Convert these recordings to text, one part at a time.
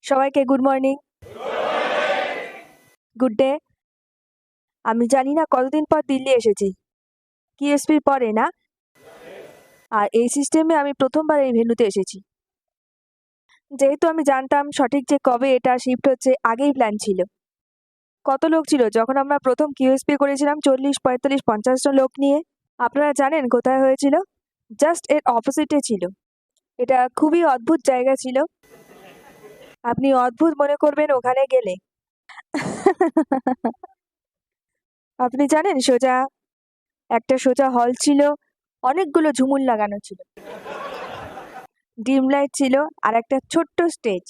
সবাইকে good morning, good day. আমি জানি না কতদিন পর দিল্লি এসেছি, কিউএসপির পরে না? আর এই সিস্টেমে আমি প্রথমবার এই ভেন্যুতে এসেছি। যেহেতু আমি জানতাম সঠিক যে কবে এটা শিফট হচ্ছে, আগেই প্ল্যান ছিল। কত লোক ছিল যখন আমরা প্রথম কিউএসপি করেছিলাম? 40, 45, 50 জন লোক নিয়ে। আপনারা জানেন কোথায় হয়েছিল? জাস্ট এর অপোজিটে ছিল। এটা খুবই অদ্ভুত জায়গা ছিল। আপনি অদ্ভুত মনে করবেন ওখানে গেলে। আপনি জানেন একটা সোজা হল ছিল, অনেকগুলো ঝুমুর লাগানো ছিল, ডিম লাইট ছিল, আর একটা ছোট্ট স্টেজ।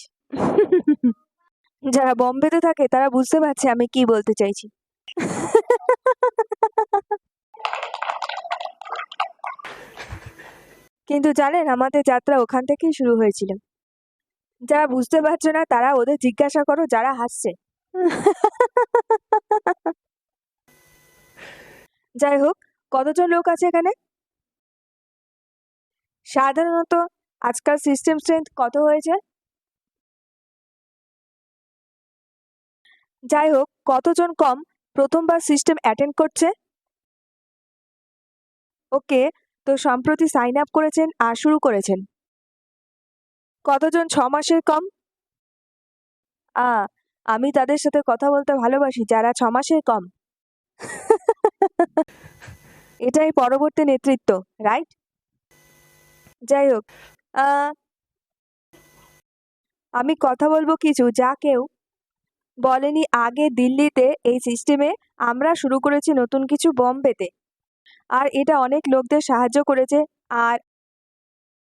যারা বম্বেতে থাকে তারা বুঝতে পারছে আমি কি বলতে চাইছি। কিন্তু জানেন আমাদের যাত্রা ওখান থেকেই শুরু হয়েছিল। যারা বুঝতে পারছো না তারা ওদের জিজ্ঞাসা করো যারা হাসছে। যাই হোক, কতজন লোক আছে এখানে? সাধারণত আজকাল সিস্টেম স্ট্রেংথ কত হয়েছে? যাই হোক, কতজন কম প্রথমবার সিস্টেম অ্যাটেন্ড করছে? ওকে, তো সম্প্রতি সাইন আপ করেছেন আর শুরু করেছেন। কতজন 6 মাসের কম? আমি তাদের সাথে কথা বলতে ভালোবাসি যারা 6 মাসের কম। এটাই পরবর্তী নেতৃত্ব, রাইট? যাই হোক, আমি কথা বলবো কিছু যা কেউ বলেনি আগে। দিল্লিতে এই সিস্টেমে আমরা শুরু করেছি নতুন কিছু বম্বেতে, আর এটা অনেক লোকদের সাহায্য করেছে। আর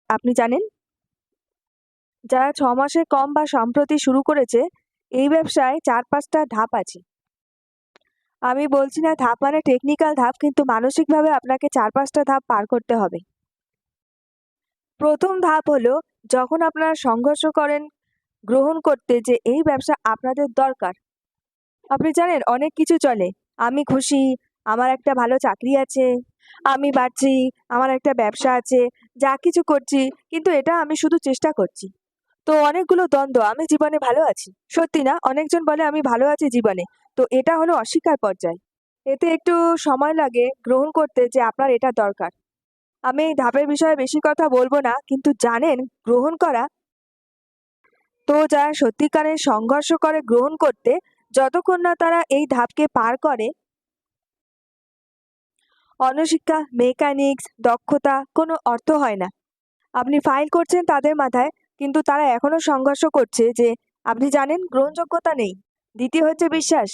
আপনি জানেন, যারা 6 মাসের কম বা সম্প্রতি শুরু করেছে, এই ব্যবসায় 4-5টা ধাপ আছে। আমি বলছি না ধাপ মানে টেকনিক্যাল ধাপ, কিন্তু মানসিকভাবে আপনাকে 4-5টা ধাপ পার করতে হবে। প্রথম ধাপ হলো যখন আপনারা সংঘর্ষ করেন গ্রহণ করতে যে এই ব্যবসা আপনাদের দরকার। আপনি জানেন অনেক কিছু চলে, আমি খুশি, আমার একটা ভালো চাকরি আছে, আমি বাড়ছি, আমার একটা ব্যবসা আছে, যা কিছু করছি, কিন্তু এটা আমি শুধু চেষ্টা করছি। তো অনেকগুলো দ্বন্দ্ব, আমি জীবনে ভালো আছি। সত্যি না? অনেকজন বলে আমি ভালো আছি জীবনে, তো এটা হলো অস্বীকার পর্যায়। এতে একটু সময় লাগে গ্রহণ করতে যে আপনার এটা দরকার। আমি এই ধাপের বিষয়ে বেশি কথা বলবো না, কিন্তু জানেন গ্রহণ করা, তো যারা সত্যিকারের সংঘর্ষ করে গ্রহণ করতে, যতক্ষণ না তারা এই ধাপকে পার করে, অনশিক্ষা, মেকানিক্স, দক্ষতা কোনো অর্থ হয় না। আপনি ফাইল করছেন তাদের মাথায়, কিন্তু তারা এখনো সংঘর্ষ করছে যে আপনি জানেন গ্রহণযোগ্যতা নেই। দ্বিতীয় হচ্ছে বিশ্বাস।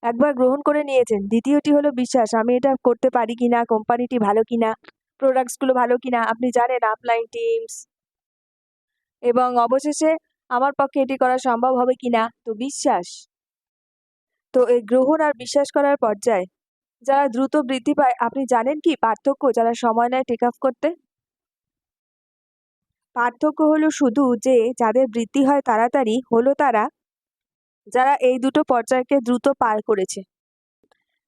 একবার গ্রহণ করে নিয়েছেন, দ্বিতীয়টি হলো বিশ্বাস, আমি এটা করতে পারি কিনা, কোম্পানিটি ভালো কিনা, প্রোডাক্টসগুলো ভালো কিনা, আপনি জানেন আপলাইন টিমস, এবং অবশেষে আমার পক্ষে এটি করা সম্ভব হবে কিনা। তো বিশ্বাস, তো এই গ্রহণ আর বিশ্বাস করার পর্যায়ে যারা দ্রুত বৃদ্ধি পায়, আপনি জানেন কি পার্থক্য? যারা সময় নেয় টেক অফ করতে। পার্থক্য হলো শুধু যে যাদের বৃদ্ধি হয় তাড়াতাড়ি হলো তারা যারা এই দুটো পর্যায়কে দ্রুত পার করেছে।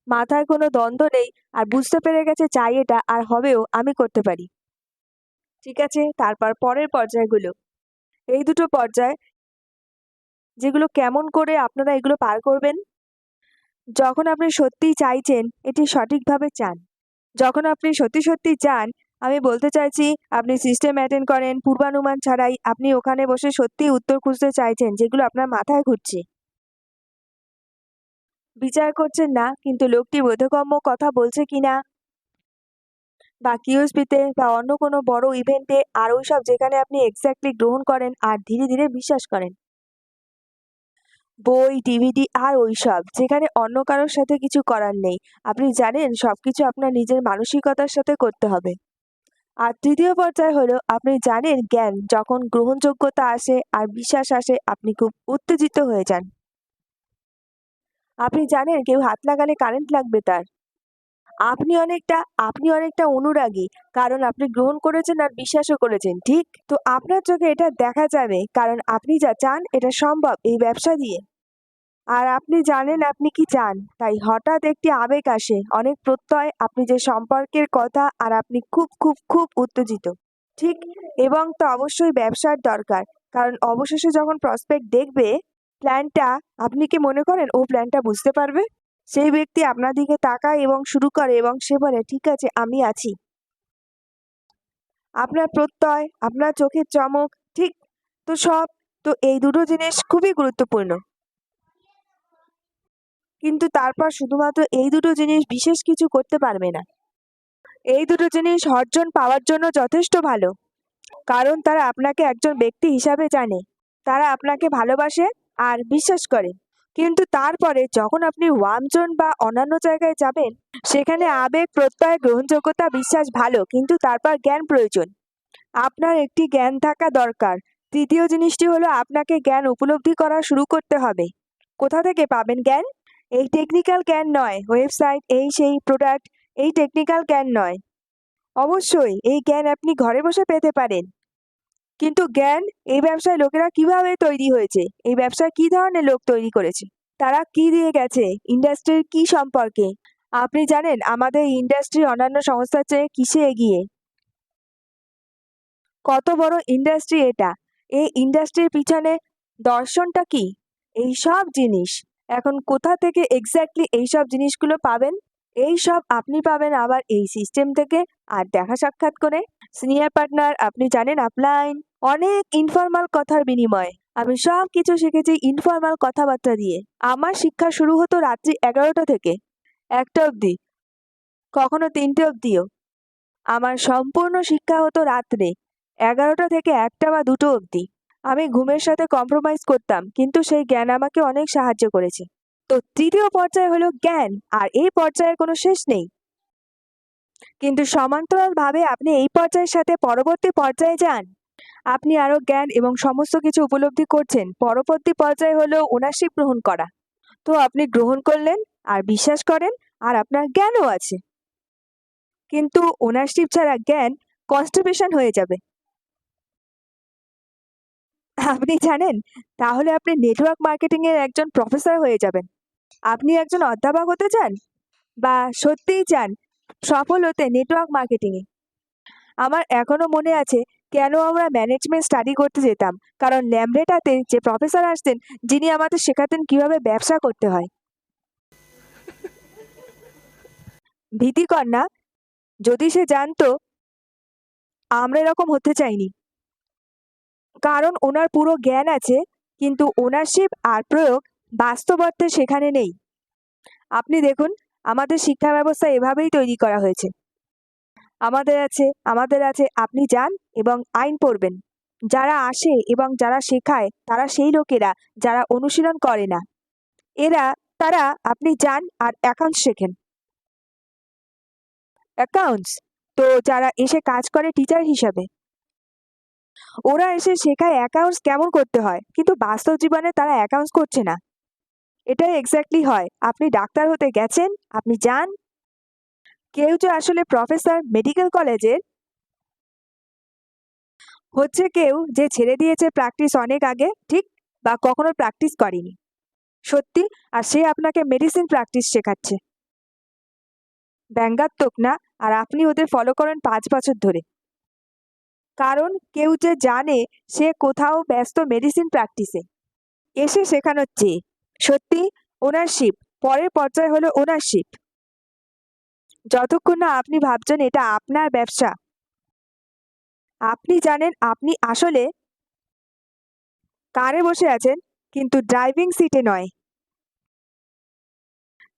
মাথায় কোনো দ্বন্দ্ব নেই, আর বুঝতে পেরে গেছে চাই এটা আর হবেও, আমি করতে পারি। ঠিক আছে, তারপর পরের পর্যায়গুলো, এই দুটো পর্যায় যেগুলো কেমন করে আপনারা এগুলো পার করবেন? যখন আপনি সত্যিই চাইছেন, এটি সঠিকভাবে চান, যখন আপনি সত্যি সত্যি চান, আমি বলতে চাইছি আপনি সিস্টেম অ্যাটেন্ড করেন পূর্বানুমান ছাড়াই, আপনি ওখানে বসে সত্যিই উত্তর খুঁজতে চাইছেন যেগুলো আপনার মাথায় ঘুরছে। বিচার করছেন না কিন্তু লোকটি বোধগম্য কথা বলছে কিনা, বা কিউএসপিতে বা অন্য কোনো বড় ইভেন্টে, আর ওইসব যেখানে আপনি এক্স্যাক্টলি গ্রহণ করেন আর ধীরে ধীরে বিশ্বাস করেন। বই, ডিভিডি আর ওইসব যেখানে অন্য কারোর সাথে কিছু করার নেই। আপনি জানেন সবকিছু আপনার নিজের মানসিকতার সাথে করতে হবে। আর তৃতীয় পর্যায় হলো আপনি জানেন জ্ঞান, যখন গ্রহণযোগ্যতা আসে আর বিশ্বাস আসে, আপনি খুব উত্তেজিত হয়ে যান। আপনি জানেন কেউ হাত লাগালে কারেন্ট লাগবে তার। আপনি অনেকটা অনুরাগী, কারণ আপনি গ্রহণ করেছেন আর বিশ্বাসও করেছেন, ঠিক? তো আপনার চোখে এটা দেখা যাবে, কারণ আপনি যা চান এটা সম্ভব এই ব্যবসা দিয়ে। আর আপনি জানেন আপনি কি চান, তাই হঠাৎ একটি আবেগ আসে, অনেক প্রত্যয়, আপনি যে সম্পর্কের কথা, আর আপনি খুব খুব খুব উত্তেজিত, ঠিক? এবং তো অবশ্যই ব্যবসার দরকার, কারণ অবশেষে যখন প্রসপেক্ট দেখবে প্ল্যানটা, আপনি কি মনে করেন ও প্ল্যানটা বুঝতে পারবে? সেই ব্যক্তি আপনার দিকে তাকায় এবং শুরু করে এবং সে বলে, ঠিক আছে আমি আছি। আপনার প্রত্যয়, আপনার চোখের চমক, ঠিক তো সব তো এই দুটো জিনিস খুবই গুরুত্বপূর্ণ। কিন্তু তারপর শুধুমাত্র এই দুটো জিনিস বিশেষ কিছু করতে পারবে না। এই দুটো জিনিস অর্জন পাওয়ার জন্য যথেষ্ট ভালো, কারণ তারা আপনাকে একজন ব্যক্তি হিসাবে জানে, তারা আপনাকে ভালোবাসে আর বিশ্বাস করে। কিন্তু তারপরে যখন আপনি ওয়ার্ম জোন বা অন্যান্য জায়গায় যাবেন, সেখানে আবেগ, প্রত্যয়, গ্রহণযোগ্যতা, বিশ্বাস ভালো, কিন্তু তারপর জ্ঞান প্রয়োজন। আপনার একটি জ্ঞান থাকা দরকার। তৃতীয় জিনিসটি হলো আপনাকে জ্ঞান উপলব্ধি করা শুরু করতে হবে। কোথা থেকে পাবেন জ্ঞান? এই টেকনিক্যাল জ্ঞান নয়, ওয়েবসাইট, এই সেই প্রোডাক্ট, এই টেকনিক্যাল জ্ঞান নয়। অবশ্যই এই জ্ঞান আপনি ঘরে বসে পেতে পারেন, কিন্তু জ্ঞান এই ব্যবসায় লোকেরা কিভাবে তৈরি হয়েছে, এই ব্যবসায় কি ধরনের লোক তৈরি করেছে, তারা কি দিয়ে গেছে, ইন্ডাস্ট্রির কি সম্পর্কে আপনি জানেন? আমাদের ইন্ডাস্ট্রি অন্যান্য সংস্থার চেয়ে কিসে এগিয়ে? কত বড় ইন্ডাস্ট্রি এটা! এই ইন্ডাস্ট্রির পিছনে দর্শনটা কি? এই সব জিনিস এখন কোথা থেকে এক্স্যাক্টলি এই সব জিনিসগুলো পাবেন? এই সব আপনি পাবেন আবার এই সিস্টেম থেকে, আর দেখা সাক্ষাৎ করে। সিনিয়র পার্টনার, আপনি জানেন আপলাইন, অনেক ইনফর্মাল কথার বিনিময়ে আমি সব কিছু শিখেছি ইনফর্মাল কথাবার্তা দিয়ে। আমার শিক্ষা শুরু হতো রাত্রি 11টা থেকে 1টা অবধি, কখনো 3টে অবধিও। আমার সম্পূর্ণ শিক্ষা হতো রাত্রে 11টা থেকে 1টা বা 2টো অবধি। আমি ঘুমের সাথে কম্প্রোমাইজ করতাম, কিন্তু সেই জ্ঞান আমাকে অনেক সাহায্য করেছে। তো তৃতীয় পর্যায় হলো জ্ঞান, আর এই পর্যায়ের কোনো শেষ নেই। কিন্তু সমান্তরালভাবে আপনি এই পর্যায়ের সাথে পরবর্তী পর্যায়ে যান, আপনি আরো জ্ঞান এবং সমস্ত কিছু উপলব্ধি করছেন। পরবর্তী পর্যায় হলো ওনারশিপ গ্রহণ করা। তো আপনি গ্রহণ করলেন আর বিশ্বাস করেন, আর আপনার জ্ঞানও আছে। কিন্তু ওনারশিপ ছাড়া জ্ঞান কনস্টিপেশন হয়ে যাবে। আপনি জানেন? তাহলে আপনি নেটওয়ার্ক মার্কেটিং এর একজন প্রফেসর হয়ে যাবেন। আপনি একজন অধ্যাপক হতে চান, বা সত্যিই চান সফল হতে নেটওয়ার্ক মার্কেটিং এ? আমার এখনো মনে আছে কেন আমরা ম্যানেজমেন্ট স্টাডি করতে যেতাম, কারণ ল্যামরেটাতে যে প্রফেসর আসতেন, যিনি আমাদের শেখাতেন কিভাবে ব্যবসা করতে হয়। ভীতিকর না? যদি সে জানতো, আমরা এরকম হতে চাইনি, কারণ ওনার পুরো জ্ঞান আছে, কিন্তু ওনারশিপ আর প্রয়োগ বাস্তব অর্থে সেখানে নেই। আপনি দেখুন, আমাদের শিক্ষা ব্যবস্থা এভাবেই তৈরি করা হয়েছে। আমাদের আছে আপনি যান এবং আইন পড়বেন। যারা আসে এবং যারা শেখায় তারা সেই লোকেরা যারা অনুশীলন করে না। তারা আপনি যান আর অ্যাকাউন্টস শেখেন। অ্যাকাউন্টস তো যারা এসে কাজ করে টিচার হিসাবে, ওরা এসে শেখায় অ্যাকাউন্টস কেমন করতে হয়, কিন্তু বাস্তব জীবনে তারা অ্যাকাউন্টস করছে না। এটাই এক্স্যাক্টলি হয়। আপনি ডাক্তার হতে গেছেন, আপনি যান। কেউ যে আসলে প্রফেসর মেডিকেল কলেজের হচ্ছে কেউ যে ছেড়ে দিয়েছে প্র্যাকটিস অনেক আগে, ঠিক, বা কখনো প্র্যাকটিস করেনি সত্যি, আর সে আপনাকে মেডিসিন প্র্যাকটিস শেখাচ্ছে। ব্যঙ্গাত্মক না? আর আপনি ওদের ফলো করেন 5 বছর ধরে, কারণ কেউ যে জানে সে কোথাও ব্যস্ত মেডিসিন প্র্যাকটিসে এসে শেখানোর চেয়ে। সত্যি ওনারশিপ, পরের পর্যায়ে হলো ওনারশিপ। যতক্ষণ না আপনি ভাবছেন এটা আপনার ব্যবসা, আপনি জানেন আপনি আসলে কারে বসে আছেন, কিন্তু ড্রাইভিং সিটে নয়।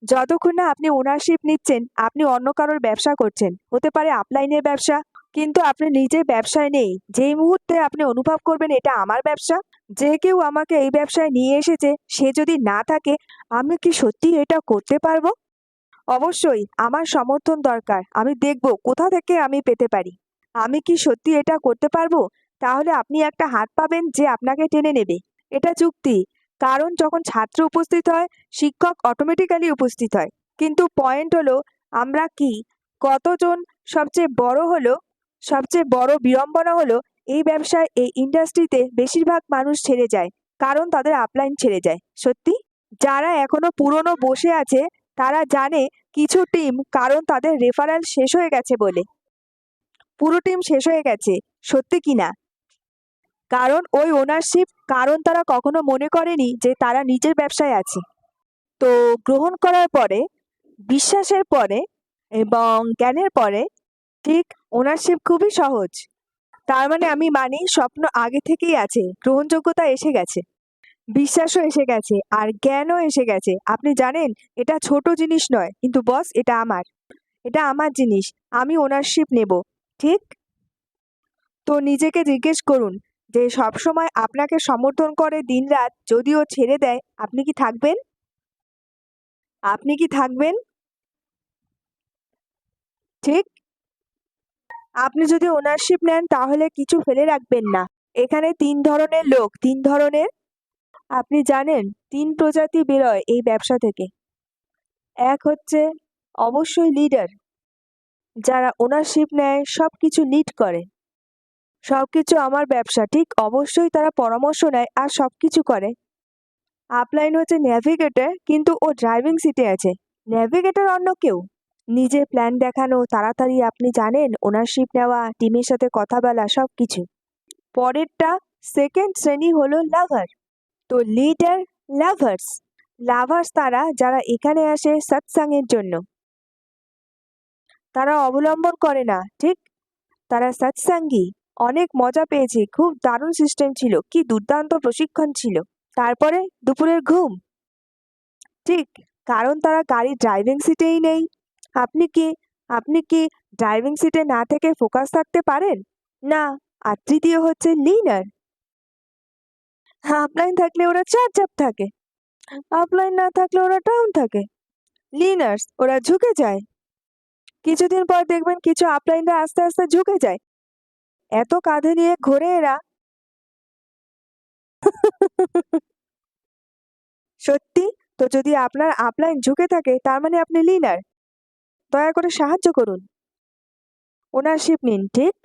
যতক্ষণ না আপনি ওনারশিপ নিচ্ছেন, আপনি অন্য কারোর ব্যবসা করছেন। হতে পারে আপলাইনের ব্যবসা, কিন্তু আপনি নিজে ব্যবসায় নেই। যেই মুহূর্তে আপনি অনুভব করবেন এটা আমার ব্যবসা, যে কেউ আমাকে এই ব্যবসায় নিয়ে এসেছে, সে যদি না থাকে, আমি কি সত্যি এটা করতে পারবো? অবশ্যই আমার সমর্থন দরকার। আমি দেখব কোথা থেকে আমি পেতে পারি। আমি কি সত্যি এটা করতে পারবো? তাহলে আপনি একটা হাত পাবেন যে আপনাকে টেনে নেবে। এটা চুক্তি। কারণ যখন ছাত্র উপস্থিত হয়, শিক্ষক অটোমেটিক্যালি উপস্থিত হয়। কিন্তু পয়েন্ট হলো আমরা কি, কতজন, সবচেয়ে বড় বিড়ম্বনা হলো এই ব্যবসায়, এই ইন্ডাস্ট্রিতে বেশিরভাগ মানুষ ছেড়ে যায়, কারণ তাদের আপলাইন ছেড়ে যায়। সত্যি, যারা এখনো পুরনো বসে আছে তারা জানে কিছু টিম, কারণ তাদের রেফারেল শেষ হয়ে গেছে বলে। পুরো টিম শেষ হয়ে গেছে, সত্যি কি না? কারণ ওই ওনারশিপ, কারণ তারা কখনো মনে করেনি যে তারা নিজের ব্যবসায় আছে। তো গ্রহণ করার পরে, বিশ্বাসের পরে এবং জ্ঞানের পরে ঠিক ওনারশিপ খুবই সহজ। তার মানে আমি মানি স্বপ্ন আগে থেকেই আছে, গ্রহণযোগ্যতা এসে গেছে, বিশ্বাসও এসে গেছে, আর জ্ঞানও এসে গেছে। আপনি জানেন এটা ছোট জিনিস নয়, কিন্তু বস এটা আমার জিনিস, আমি ওনারশিপ নেব। ঠিক? তো নিজেকে জিজ্ঞেস করুন যে সবসময় আপনাকে সমর্থন করে দিনরাত যদি ও ছেড়ে দেয়, আপনি কি থাকবেন? আপনি কি থাকবেন? ঠিক? আপনি যদি ওনারশিপ নেন তাহলে কিছু ফেলে রাখবেন না। এখানে ৩ ধরনের লোক, ৩ ধরনের, আপনি জানেন ৩ প্রজাতি বেরোয় এই ব্যবসা থেকে। এক হচ্ছে অবশ্যই লিডার, যারা ওনারশিপ নেয়, সবকিছু লিড করে। সবকিছু আমার ব্যবসা, ঠিক অবশ্যই তারা পরামর্শ নেয় আর সবকিছু করে। আপলাইন হচ্ছে ন্যাভিগেটর, কিন্তু ও ড্রাইভিং সিটে আছে। ন্যাভিগেটর অন্য কেউ, নিজের প্ল্যান দেখানো, তাড়াতাড়ি আপনি জানেন ওনারশিপ নেওয়া, টিমের সাথে কথা বলা, সবকিছু। পরেরটা সেকেন্ড শ্রেণী হলো লাভার। তো লিডার, লাভার্স। লাভার্স তারা যারা এখানে আসে সৎসাঙ্গের জন্য, তারা অবলম্বন করে না। ঠিক? তারা সৎসাঙ্গী। অনেক মজা পেয়েছি, খুব দারুণ সিস্টেম ছিল, কি দুর্দান্ত প্রশিক্ষণ ছিল। তারপরে দুপুরের ঘুম। ঠিক, কারণ তারা গাড়ির ড্রাইভিং সিটেই নেই। আপনি কি আপনি কি ড্রাইভিং সিটে না থেকে ফোকাস থাকতে পারেন? না। আর তৃতীয় হচ্ছে লিনার। আপলাইন থাকলে ওরা চাপ থাকে, আপলাইন না থাকলে ওরা ডাউন থাকে। লিনার্স ওরা ঝুঁকে যায়। কিছুদিন পর দেখবেন কিছু আপলাইনরা আস্তে আস্তে ঝুঁকে যায়। এত কাঁধে নিয়ে ঘোরে এরা। সত্যি? তো যদি আপনার আপলাইন ঝুঁকে থাকে তার মানে আপনি লিনার। দয়া করে সাহায্য করুন, ওনারশিপ নিন। ঠিক?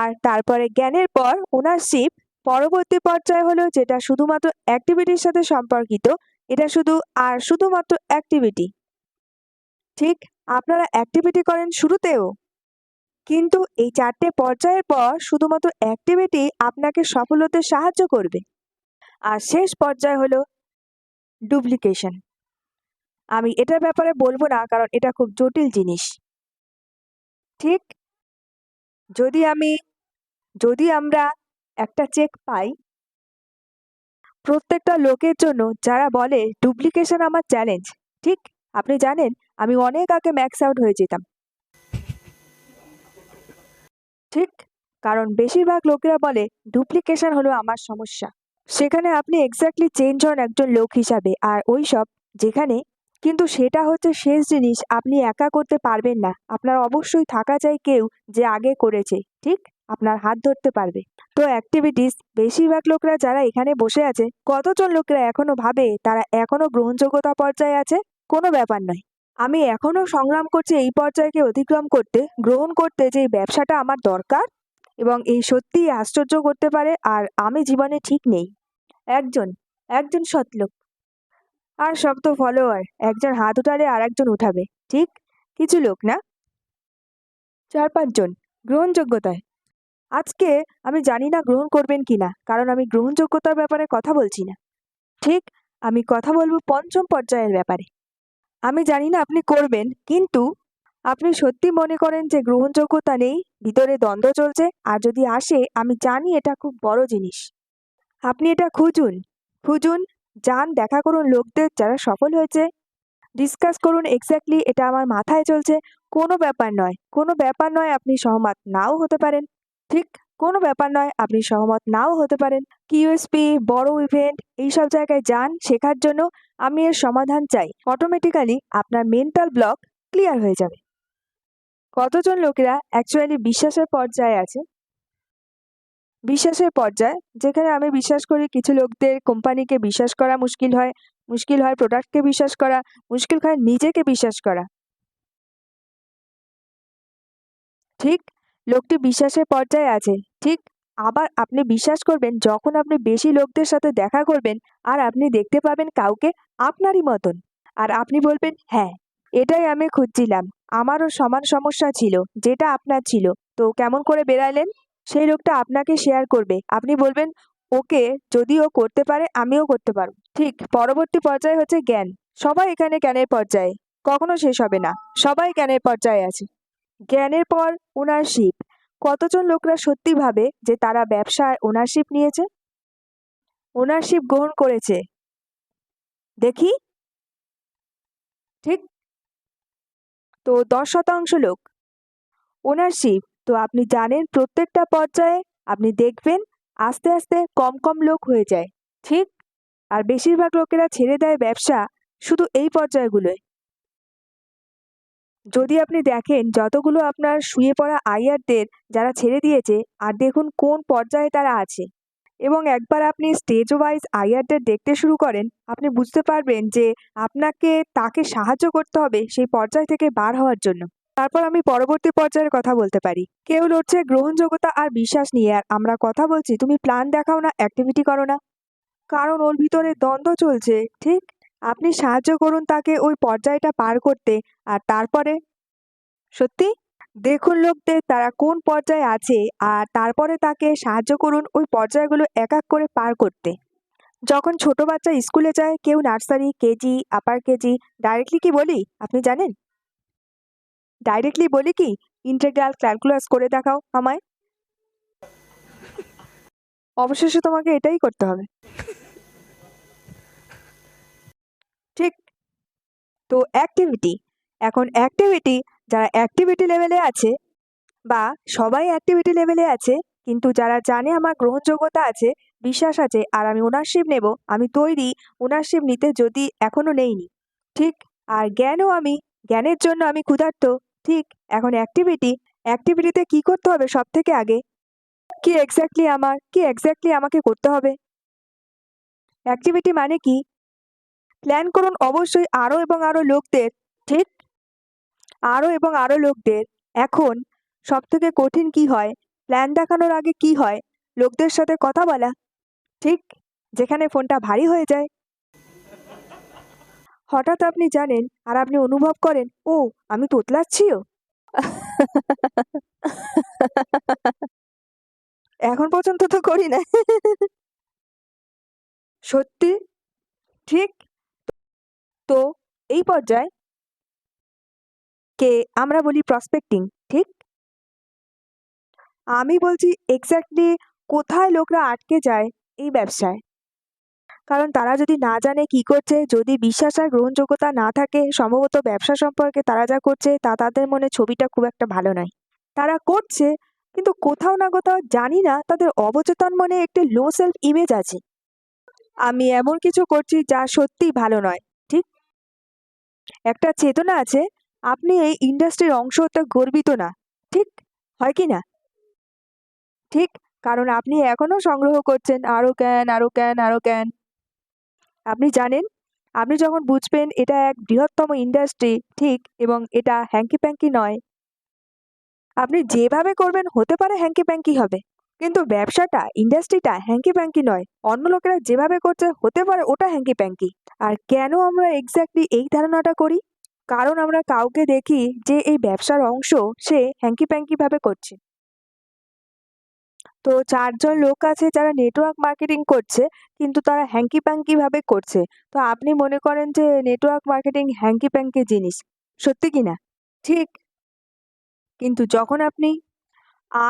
আর তারপরে জ্ঞানের পর ওনারশিপ, পরবর্তী পর্যায় হলো যেটা শুধুমাত্র অ্যাক্টিভিটির সাথে সম্পর্কিত। এটা শুধুমাত্র অ্যাক্টিভিটি। ঠিক, আপনারা অ্যাক্টিভিটি করেন শুরুতেও, কিন্তু এই 4টে পর্যায়ের পর শুধুমাত্র অ্যাক্টিভিটি আপনাকে সফল হতে সাহায্য করবে। আর শেষ পর্যায় হলো ডুপ্লিকেশন। আমি এটার ব্যাপারে বলবো না, কারণ এটা খুব জটিল জিনিস। ঠিক, যদি আমরা একটা চেক পাই প্রত্যেকটা লোকের জন্য যারা বলে ডুপ্লিকেশন আমার চ্যালেঞ্জ। ঠিক, আপনি জানেন আমি অনেক আগে ম্যাক্স আউট হয়ে যেতাম। ঠিক, কারণ বেশিরভাগ লোকেরা বলে ডুপ্লিকেশন হলো আমার সমস্যা। সেখানে আপনি এক্স্যাক্টলি চেঞ্জ হন একজন লোক হিসাবে, আর ওই সব যেখানে, কিন্তু সেটা হচ্ছে শেষ জিনিস, আপনি একা করতে পারবেন না। আপনার অবশ্যই থাকা চাই কেউ যে আগে করেছে, ঠিক, আপনার হাত ধরতে পারবে। তো অ্যাক্টিভিটিস, বেশিরভাগ লোকরা যারা এখানে বসে আছে, কতজন লোকেরা এখনো ভাবে তারা এখনো গ্রহণযোগ্যতা পর্যায়ে আছে? কোনো ব্যাপার নয়। আমি এখনো সংগ্রাম করছি এই পর্যায়কে অতিক্রম করতে, গ্রহণ করতে যে এই ব্যবসাটা আমার দরকার এবং এই সত্যিই আশ্চর্য করতে পারে। আর আমি জীবনে ঠিক নেই। একজন একজন সৎলোক, আর সব তো ফলোয়ার। একজন হাত উঠালে আর একজন উঠাবে। ঠিক, কিছু লোক না, 4-5 জন গ্রহণযোগ্যতায়। আজকে আমি জানি না গ্রহণ করবেন কিনা, কারণ আমি গ্রহণযোগ্যতার ব্যাপারে কথা বলছি না। ঠিক, আমি কথা বলবো পঞ্চম পর্যায়ের ব্যাপারে। আমি জানি না আপনি করবেন, কিন্তু আপনি সত্যি মনে করেন যে গ্রহণযোগ্যতা নেই, ভিতরে দ্বন্দ্ব চলছে, আর যদি আসে, আমি জানি এটা খুব বড় জিনিস। আপনি এটা খুঁজুন, যান, দেখা করুন লোকদের যারা সফল হয়েছে, ডিসকাস করুন এক্স্যাক্টলি এটা আমার মাথায় চলছে। কোনো ব্যাপার নয় আপনি সহমত নাও হতে পারেন। ঠিক, কোনো ব্যাপার নয় আপনি সহমত নাও হতে পারেন। কিউএসপি, বড় ইভেন্ট, এইসব জায়গায় যান শেখার জন্য। আমি এর সমাধান চাই। অটোমেটিক্যালি আপনার মেন্টাল ব্লক ক্লিয়ার হয়ে যাবে। কতজন লোকেরা অ্যাকচুয়ালি বিশ্বাসের পর্যায়ে আছে? বিশ্বাসের পর্যায়ে, যেখানে আমি বিশ্বাস করি কিছু লোকদের কোম্পানিকে বিশ্বাস করা মুশকিল হয় প্রোডাক্টকে বিশ্বাস করা, মুশকিল হয় নিজেকে বিশ্বাস করা। ঠিক, লোকটি বিশ্বাসের পর্যায়ে আছে। ঠিক, আবার আপনি বিশ্বাস করবেন যখন আপনি বেশি লোকদের সাথে দেখা করবেন আর আপনি দেখতে পাবেন কাউকে আপনারই মতন, আর আপনি বলবেন হ্যাঁ, এটাই আমি খুঁজছিলাম, আমারও সমান সমস্যা ছিল যেটা আপনার ছিল, তো কেমন করে বেরালেন? সেই লোকটা আপনাকে শেয়ার করবে। আপনি বলবেন, ওকে, যদি ও করতে পারে আমিও করতে পারবো। ঠিক পরবর্তী পর্যায়ে হচ্ছে জ্ঞান। সবাই এখানে জ্ঞানের পর্যায়ে, কখনো শেষ হবে না। সবাই জ্ঞানের পর্যায়ে আছে। জ্ঞানের পর ওনারশিপ। কতজন লোকরা সত্যি ভাবে যে তারা ব্যবসায় ওনারশিপ নিয়েছে, ওনারশিপ গ্রহণ করেছে? দেখি। ঠিক। তো 10% লোক ওনারশিপ। তো আপনি জানেন প্রত্যেকটা পর্যায়ে আপনি দেখবেন আস্তে আস্তে কম কম লোক হয়ে যায়। ঠিক। আর বেশিরভাগ লোকেরা ছেড়ে দেয় ব্যবসা শুধু এই পর্যায়গুলোয়। যদি আপনি দেখেন যতগুলো আপনার শুয়ে পড়া আইয়ারদের যারা ছেড়ে দিয়েছে, আর দেখুন কোন পর্যায়ে তারা আছে, এবং একবার আপনি স্টেজ ওয়াইজ আইয়ারদের দেখতে শুরু করেন, আপনি বুঝতে পারবেন যে আপনাকে তাকে সাহায্য করতে হবে সেই পর্যায় থেকে বার হওয়ার জন্য। তারপর আমি পরবর্তী পর্যায়ের কথা বলতে পারি। কেউ লড়ছে গ্রহণযোগ্যতা আর বিশ্বাস নিয়ে, আর আমরা কথা বলছি তুমি প্ল্যান দেখাও না, অ্যাক্টিভিটি করো না। কারণ ওর ভিতরে দ্বন্দ্ব চলছে। ঠিক। আপনি সাহায্য করুন তাকে ওই পর্যায়টা পার করতে, আর তারপরে সত্যি দেখুন লোকদের তারা কোন পর্যায়ে আছে, আর তারপরে তাকে সাহায্য করুন ওই পর্যায়গুলো এক এক করে পার করতে। যখন ছোট বাচ্চা স্কুলে যায়, কেউ নার্সারি, কেজি, আপার কেজি, ডাইরেক্টলি কি বলি আপনি জানেন? ডাইরেক্টলি বলি কি, ইন্টিগ্রাল ক্যালকুলাস করে দেখাও আমায়। অবশেষে তোমাকে এটাই করতে হবে। ঠিক। তো অ্যাক্টিভিটি। এখন অ্যাক্টিভিটি, যারা অ্যাক্টিভিটি লেভেলে আছে, বা সবাই অ্যাক্টিভিটি লেভেলে আছে, কিন্তু যারা জানে আমার গ্রহণযোগ্যতা আছে, বিশ্বাস আছে, আর আমি ওনারশিপ নেব, আমি তৈরি ওনারশিপ নিতে যদি এখনো নেইনি। ঠিক। আর জ্ঞানও আমি, জ্ঞানের জন্য আমি ক্ষুধার্ত। ঠিক। এখন অ্যাক্টিভিটিতে কি করতে হবে সব থেকে আগে? কি এক্স্যাক্টলি আমাকে করতে হবে? অ্যাক্টিভিটি মানে কি? প্ল্যান করুন অবশ্যই আরও এবং আরও লোকদের। ঠিক। আরও এবং আরও লোকদের। এখন সবথেকে কঠিন কি হয়? প্ল্যান দেখানোর আগে কি হয়? লোকদের সাথে কথা বলা। ঠিক। যেখানে ফোনটা ভারী হয়ে যায়। হঠাৎ আপনি জানেন আর আপনি অনুভব করেন, ও আমি তোতলাচ্ছিও। এখন পর্যন্ত তো করি না। সত্যি। ঠিক। তো এই পর্যায়ে কে আমরা বলি প্রসপেক্টিং। ঠিক। আমি বলছি এক্স্যাক্টলি কোথায় লোকরা আটকে যায় এই ব্যবসায়। কারণ তারা যদি না জানে কি করছে, যদি বিশ্বাস আর গ্রহণযোগ্যতা না থাকে, সম্ভবত ব্যবসা সম্পর্কে তারা যা করছে তা তাদের মনে ছবিটা খুব একটা ভালো নয়। তারা করছে, কিন্তু কোথাও না কোথাও জানি না তাদের অবচেতন মনে একটি লো সেলফ ইমেজ আছে। আমি এমন কিছু করছি যা সত্যিই ভালো নয়। ঠিক। একটা চেতনা আছে, আপনি এই ইন্ডাস্ট্রির অংশ হতে গর্বিত না। ঠিক। হয় কি না? ঠিক। কারণ আপনি এখনো সংগ্রহ করছেন আরো জ্ঞান, আরো জ্ঞান, আরো জ্ঞান। আপনি জানেন, আপনি যখন বুঝবেন এটা এক বৃহত্তম ইন্ডাস্ট্রি, ঠিক, এবং এটা হ্যাঙ্কি প্যাঙ্কি নয়। আপনি যেভাবে করবেন হতে পারে হ্যাঙ্কি প্যাঙ্কি হবে, কিন্তু ব্যবসাটা, ইন্ডাস্ট্রিটা হ্যাঙ্কি প্যাঙ্কি নয়। অন্য লোকেরা যেভাবে করছে হতে পারে ওটা হ্যাঙ্কি প্যাঙ্কি। আর কেন আমরা এক্স্যাক্টলি এই ধারণাটা করি? কারণ আমরা কাউকে দেখি যে এই ব্যবসার অংশ, সে হ্যাঙ্কি প্যাঙ্কি ভাবে করছে। তো 4 জন লোক আছে যারা নেটওয়ার্ক মার্কেটিং করছে, কিন্তু তারা হ্যাঙ্কি প্যাঙ্কি ভাবে করছে। তো আপনি মনে করেন যে নেটওয়ার্ক মার্কেটিং হ্যাঙ্কি প্যাঙ্কি জিনিস, সত্যি কি না? ঠিক। কিন্তু যখন আপনি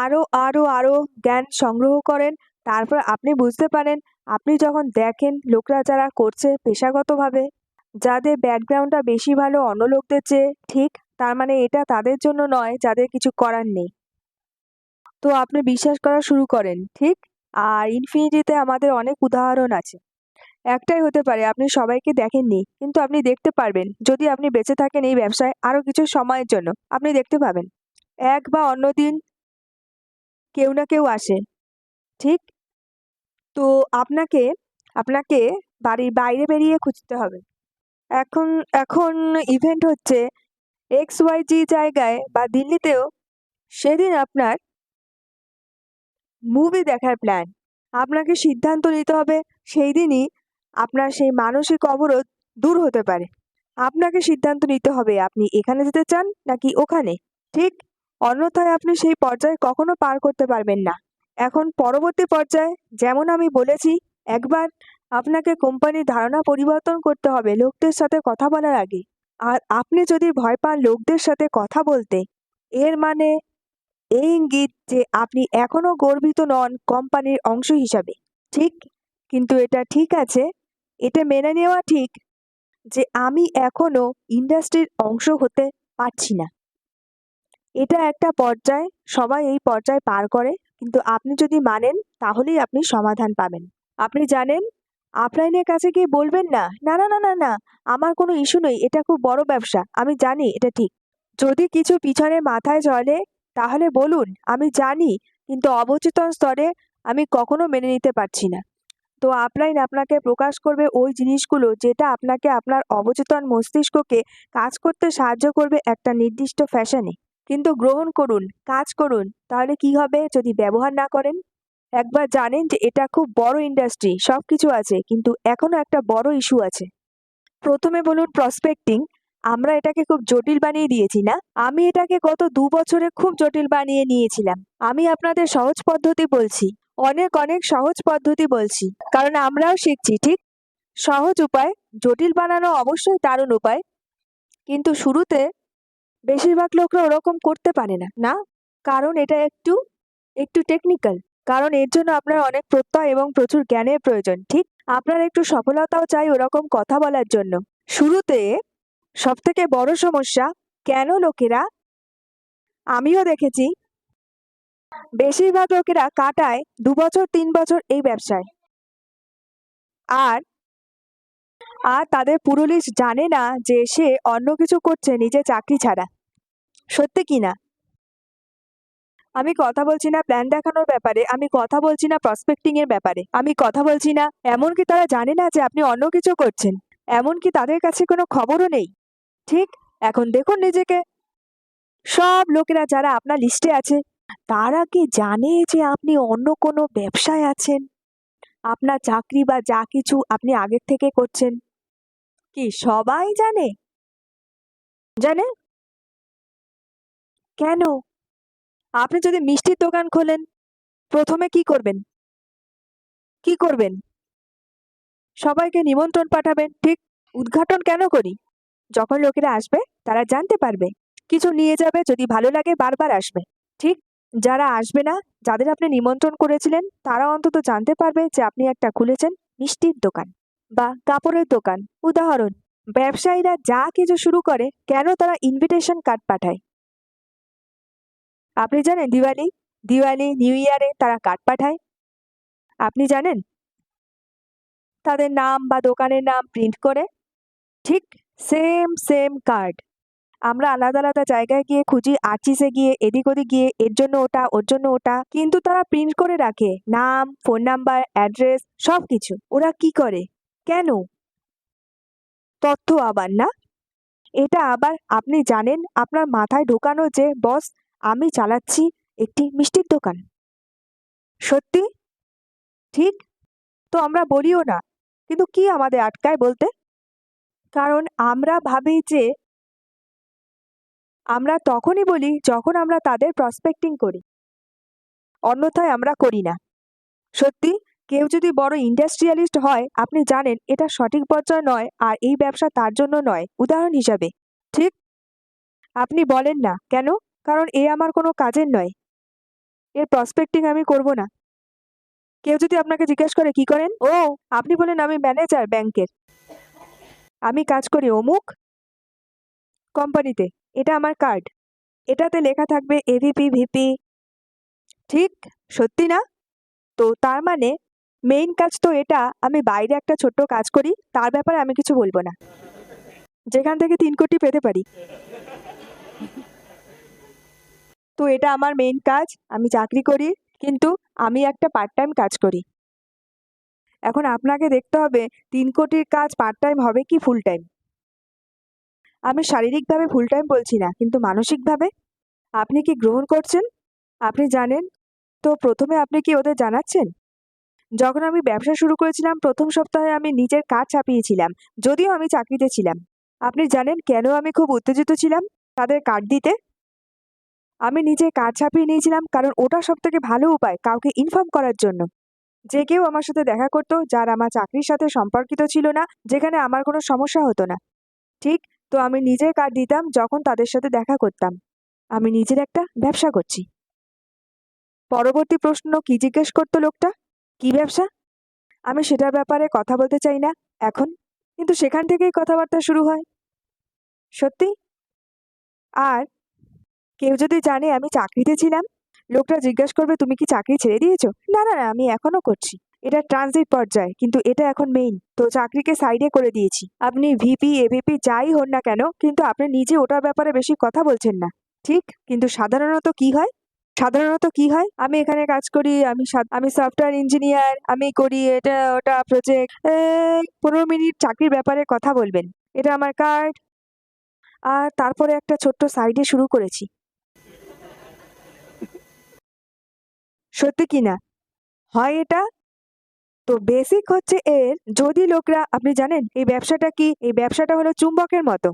আরো আরো আরো জ্ঞান সংগ্রহ করেন, তারপর আপনি বুঝতে পারেন, আপনি যখন দেখেন লোকরা যারা করছে পেশাগতভাবে, যাদের ব্যাকগ্রাউন্ডটা বেশি ভালো অন্য লোকদের চেয়ে, ঠিক, তার মানে এটা তাদের জন্য নয় যাদের কিছু করার নেই। তো আপনি বিশ্বাস করা শুরু করেন। ঠিক। আর ইনফিনিটিতে আমাদের অনেক উদাহরণ আছে। একটাই হতে পারে আপনি সবাইকে দেখেননি, কিন্তু আপনি দেখতে পারবেন যদি আপনি বেঁচে থাকেন এই ব্যবসায় আরো কিছু সময়ের জন্য, আপনি দেখতে পাবেন এক বা অন্য দিন কেউ না কেউ আসে। ঠিক। তো আপনাকে আপনাকে বাড়ির বাইরে বেরিয়ে খুঁজতে হবে। এখন এখন ইভেন্ট হচ্ছে XYZ জায়গায় বা দিল্লিতেও। সেদিন আপনার মুভি দেখার প্ল্যান। আপনাকে সিদ্ধান্ত নিতে হবে সেই দিনই আপনার সেই মানসিক অবরোধ দূর হতে পারে। আপনাকে সিদ্ধান্ত নিতে হবে আপনি এখানে যেতে চান নাকি ওখানে। ঠিক। অন্যথায় আপনি সেই পর্যায়ে কখনো পার করতে পারবেন না। এখন পরবর্তী পর্যায়ে যেমন আমি বলেছি, একবার আপনাকে কোম্পানির ধারণা পরিবর্তন করতে হবে লোকদের সাথে কথা বলার আগে। আর আপনি যদি ভয় পান লোকদের সাথে কথা বলতে, এর মানে এই ইঙ্গিত যে আপনি এখনো গর্বিত নন কোম্পানির অংশ হিসাবে। ঠিক, কিন্তু এটা ঠিক আছে, এটা মেনে নেওয়া ঠিক যে আমি এখনো ইন্ডাস্ট্রির অংশ হতে পারছি না। এটা একটা পর্যায়, সবাই এই পর্যায় পার করে, কিন্তু আপনি যদি মানেন তাহলেই আপনি সমাধান পাবেন। আপনি জানেন, আপলাইনের কাছে গিয়ে বলবেন না, না না না না না আমার কোনো ইস্যু নেই, এটা খুব বড় ব্যবসা, আমি জানি এটা ঠিক। যদি কিছু পিছনে মাথায় চলে তাহলে বলুন, আমি জানি, কিন্তু অবচেতন স্তরে আমি কখনো মেনে নিতে পারছি না। তো আপলাইন আপনাকে প্রকাশ করবে ওই জিনিসগুলো যেটা আপনাকে আপনার অবচেতন মস্তিষ্ককে কাজ করতে সাহায্য করবে একটা নির্দিষ্ট ফ্যাশনে। কিন্তু গ্রহণ করুন, কাজ করুন, তাহলে কি হবে যদি ব্যবহার না করেন? একবার জানেন যে এটা খুব বড় ইন্ডাস্ট্রি, সব কিছু আছে, কিন্তু এখনো একটা বড় ইস্যু আছে। প্রথমে বলুন প্রসপেক্টিং, আমরা এটাকে খুব জটিল বানিয়ে দিয়েছি না? আমি এটাকে গত 2 বছরে খুব জটিল বানিয়ে নিয়েছিলাম। আমি আপনাদের সহজ পদ্ধতি বলছি, অনেক অনেক সহজ পদ্ধতি বলছি, কারণ আমরাও শিখছি। ঠিক, সহজ উপায়। জটিল বানানো অবশ্যই দারুণ উপায়, কিন্তু শুরুতে বেশিরভাগ লোকরা ওরকম করতে পারে না। না, কারণ এটা একটু একটু টেকনিক্যাল, কারণ এর জন্য আপনার অনেক প্রত্যয় এবং প্রচুর জ্ঞানের প্রয়োজন। ঠিক, আপনার একটু সফলতাও চাই ওরকম কথা বলার জন্য। শুরুতে সবথেকে বড় সমস্যা, কেন লোকেরা, আমিও দেখেছি, বেশিরভাগ লোকেরা কাটায় 2 বছর 3 বছর এই ব্যবসায়, আর আর তাদের পুরো লিস্ট জানে না যে সে অন্য কিছু করছে নিজের চাকরি ছাড়া। সত্যি কি না? আমি কথা বলছি না প্ল্যান দেখানোর ব্যাপারে, আমি কথা বলছি না প্রসপেক্টিং এর ব্যাপারে, আমি কথা বলছি না এমনকি তারা জানে না যে আপনি অন্য কিছু করছেন, এমনকি তাদের কাছে কোনো খবরও নেই। ঠিক, এখন দেখুন নিজেকে, সব লোকেরা যারা আপনার লিস্টে আছে তারা কি জানে যে আপনি অন্য কোনো ব্যবসায় আছেন? আপনার চাকরি বা যা কিছু আপনি আগের থেকে করছেন, কি সবাই জানে? জানে? কেন? আপনি যদি মিষ্টির দোকান খোলেন, প্রথমে কি করবেন? কি করবেন? সবাইকে নিমন্ত্রণ পাঠাবেন। ঠিক, উদ্ঘাটন কেন করি? যখন লোকেরা আসবে তারা জানতে পারবে, কিছু নিয়ে যাবে, যদি ভালো লাগে বারবার আসবে। ঠিক, যারা আসবে না, যাদের আপনি নিমন্ত্রণ করেছিলেন, তারা অন্তত জানতে পারবে যে আপনি একটা খুলেছেন মিষ্টির দোকান বা কাপড়ের দোকান। উদাহরণ, ব্যবসায়ীরা যা কিছু শুরু করে কেন তারা ইনভিটেশন কার্ড পাঠায়? আপনি জানেন, দিওয়ালি দিওয়ালি নিউ ইয়ারে তারা কার্ড পাঠায়, আপনি জানেন? তাদের নাম বা দোকানের নাম প্রিন্ট করে। ঠিক, সেম সেম কার্ড আমরা আলাদা আলাদা জায়গায় গিয়ে খুঁজি, আর্চিসে গিয়ে, এদিক ওদিক গিয়ে, এর জন্য ওটা, ওর জন্য ওটা, কিন্তু তারা প্রিন্ট করে রাখে নাম, ফোন নাম্বার, অ্যাড্রেস, সবকিছু। ওরা কি করে? কেন? তথ্য আবার না? এটা আবার আপনি জানেন আপনার মাথায় ঢোকানো যে বস, আমি চালাচ্ছি একটি মিষ্টির দোকান। সত্যি? ঠিক, তো আমরা বলিও না, কিন্তু কি আমাদের আটকায় বলতে? কারণ আমরা ভাবি যে আমরা তখনই বলি যখন আমরা তাদের প্রসপেক্টিং করি, অন্যথায় আমরা করি না। সত্যি, কেউ যদি বড় ইন্ডাস্ট্রিয়ালিস্ট হয়, আপনি জানেন এটা সঠিক পর্যায় নয়, আর এই ব্যবসা তার জন্য নয়। উদাহরণ হিসাবে, ঠিক, আপনি বলেন না কেন? কারণ এ আমার কোনো কাজের নয়, এর প্রসপেক্টিং আমি করব না। কেউ যদি আপনাকে জিজ্ঞেস করে কি করেন, ও, আপনি বলেন আমি ম্যানেজার ব্যাংকের, আমি কাজ করি অমুক কোম্পানিতে, এটা আমার কার্ড, এটাতে লেখা থাকবে এভিপি ভিপি। ঠিক, সত্যি না? তো তার মানে মেইন কাজ তো এটা, আমি বাইরে একটা ছোট্ট কাজ করি, তার ব্যাপারে আমি কিছু বলবো না, যেখান থেকে 3 কোটি পেতে পারি। তো এটা আমার মেইন কাজ, আমি চাকরি করি, কিন্তু আমি একটা পার্ট টাইম কাজ করি। এখন আপনাকে দেখতে হবে 3 কোটির কাজ পার্ট টাইম হবে কি ফুল টাইম। আমি শারীরিকভাবে ফুল টাইম বলছি না, কিন্তু মানসিকভাবে আপনি কি গ্রহণ করছেন? আপনি জানেন? তো প্রথমে আপনি কি ওদের জানাচ্ছেন? যখন আমি ব্যবসা শুরু করেছিলাম প্রথম সপ্তাহে আমি নিজের কাজ ছাপিয়েছিলাম, যদিও আমি চাকরিতে ছিলাম। আপনি জানেন কেন আমি খুব উত্তেজিত ছিলাম তাদের কার্ড দিতে? আমি নিজে কাজ ছাপিয়ে নিয়েছিলাম, কারণ ওটা সবথেকে ভালো উপায় কাউকে ইনফর্ম করার জন্য। যে কেউ আমার সাথে দেখা করতো, যার আমার চাকরির সাথে সম্পর্কিত ছিল না, যেখানে আমার কোনো সমস্যা হতো না। ঠিক, তো আমি নিজের কার্ড দিতাম যখন তাদের সাথে দেখা করতাম। আমি নিজের একটা ব্যবসা করছি। পরবর্তী প্রশ্ন কি জিজ্ঞেস করতো লোকটা? কি ব্যবসা? আমি সেটার ব্যাপারে কথা বলতে চাই না এখন, কিন্তু সেখান থেকেই কথাবার্তা শুরু হয়। সত্যি? আর কেউ যদি জানে আমি চাকরিতে ছিলাম, লোকটা জিজ্ঞেস করবে তুমি কি চাকরি ছেড়ে দিয়েছো? না না না, আমি এখনো করছি। এটা ট্রানজিট পর্যায়ে, কিন্তু এটা এখন মেইন। তো চাকরিকে সাইডে করে দিয়েছি। আপনি ভিপি এভিপি যাই হন না কেন, কিন্তু আপনি নিজে ওটার ব্যাপারে বেশি কথা বলছেন না। ঠিক, কিন্তু সাধারণত কি হয়? আমি এখানে কাজ করি, আমি সফটওয়্যার ইঞ্জিনিয়ার, আমি করি এটা ওটা প্রজেক্ট। 15 মিনিট চাকরির ব্যাপারে কথা বলবেন, এটা আমার কার্ড। আর তারপরে একটা ছোট্ট সাইডে শুরু করেছি। সত্যি কি না? হয় এটা? তো বেসিক হচ্ছে এর, যদি লোকরা, আপনি জানেন এই ব্যবসাটা কি? এই ব্যবসাটা হলো চুম্বকের মতো।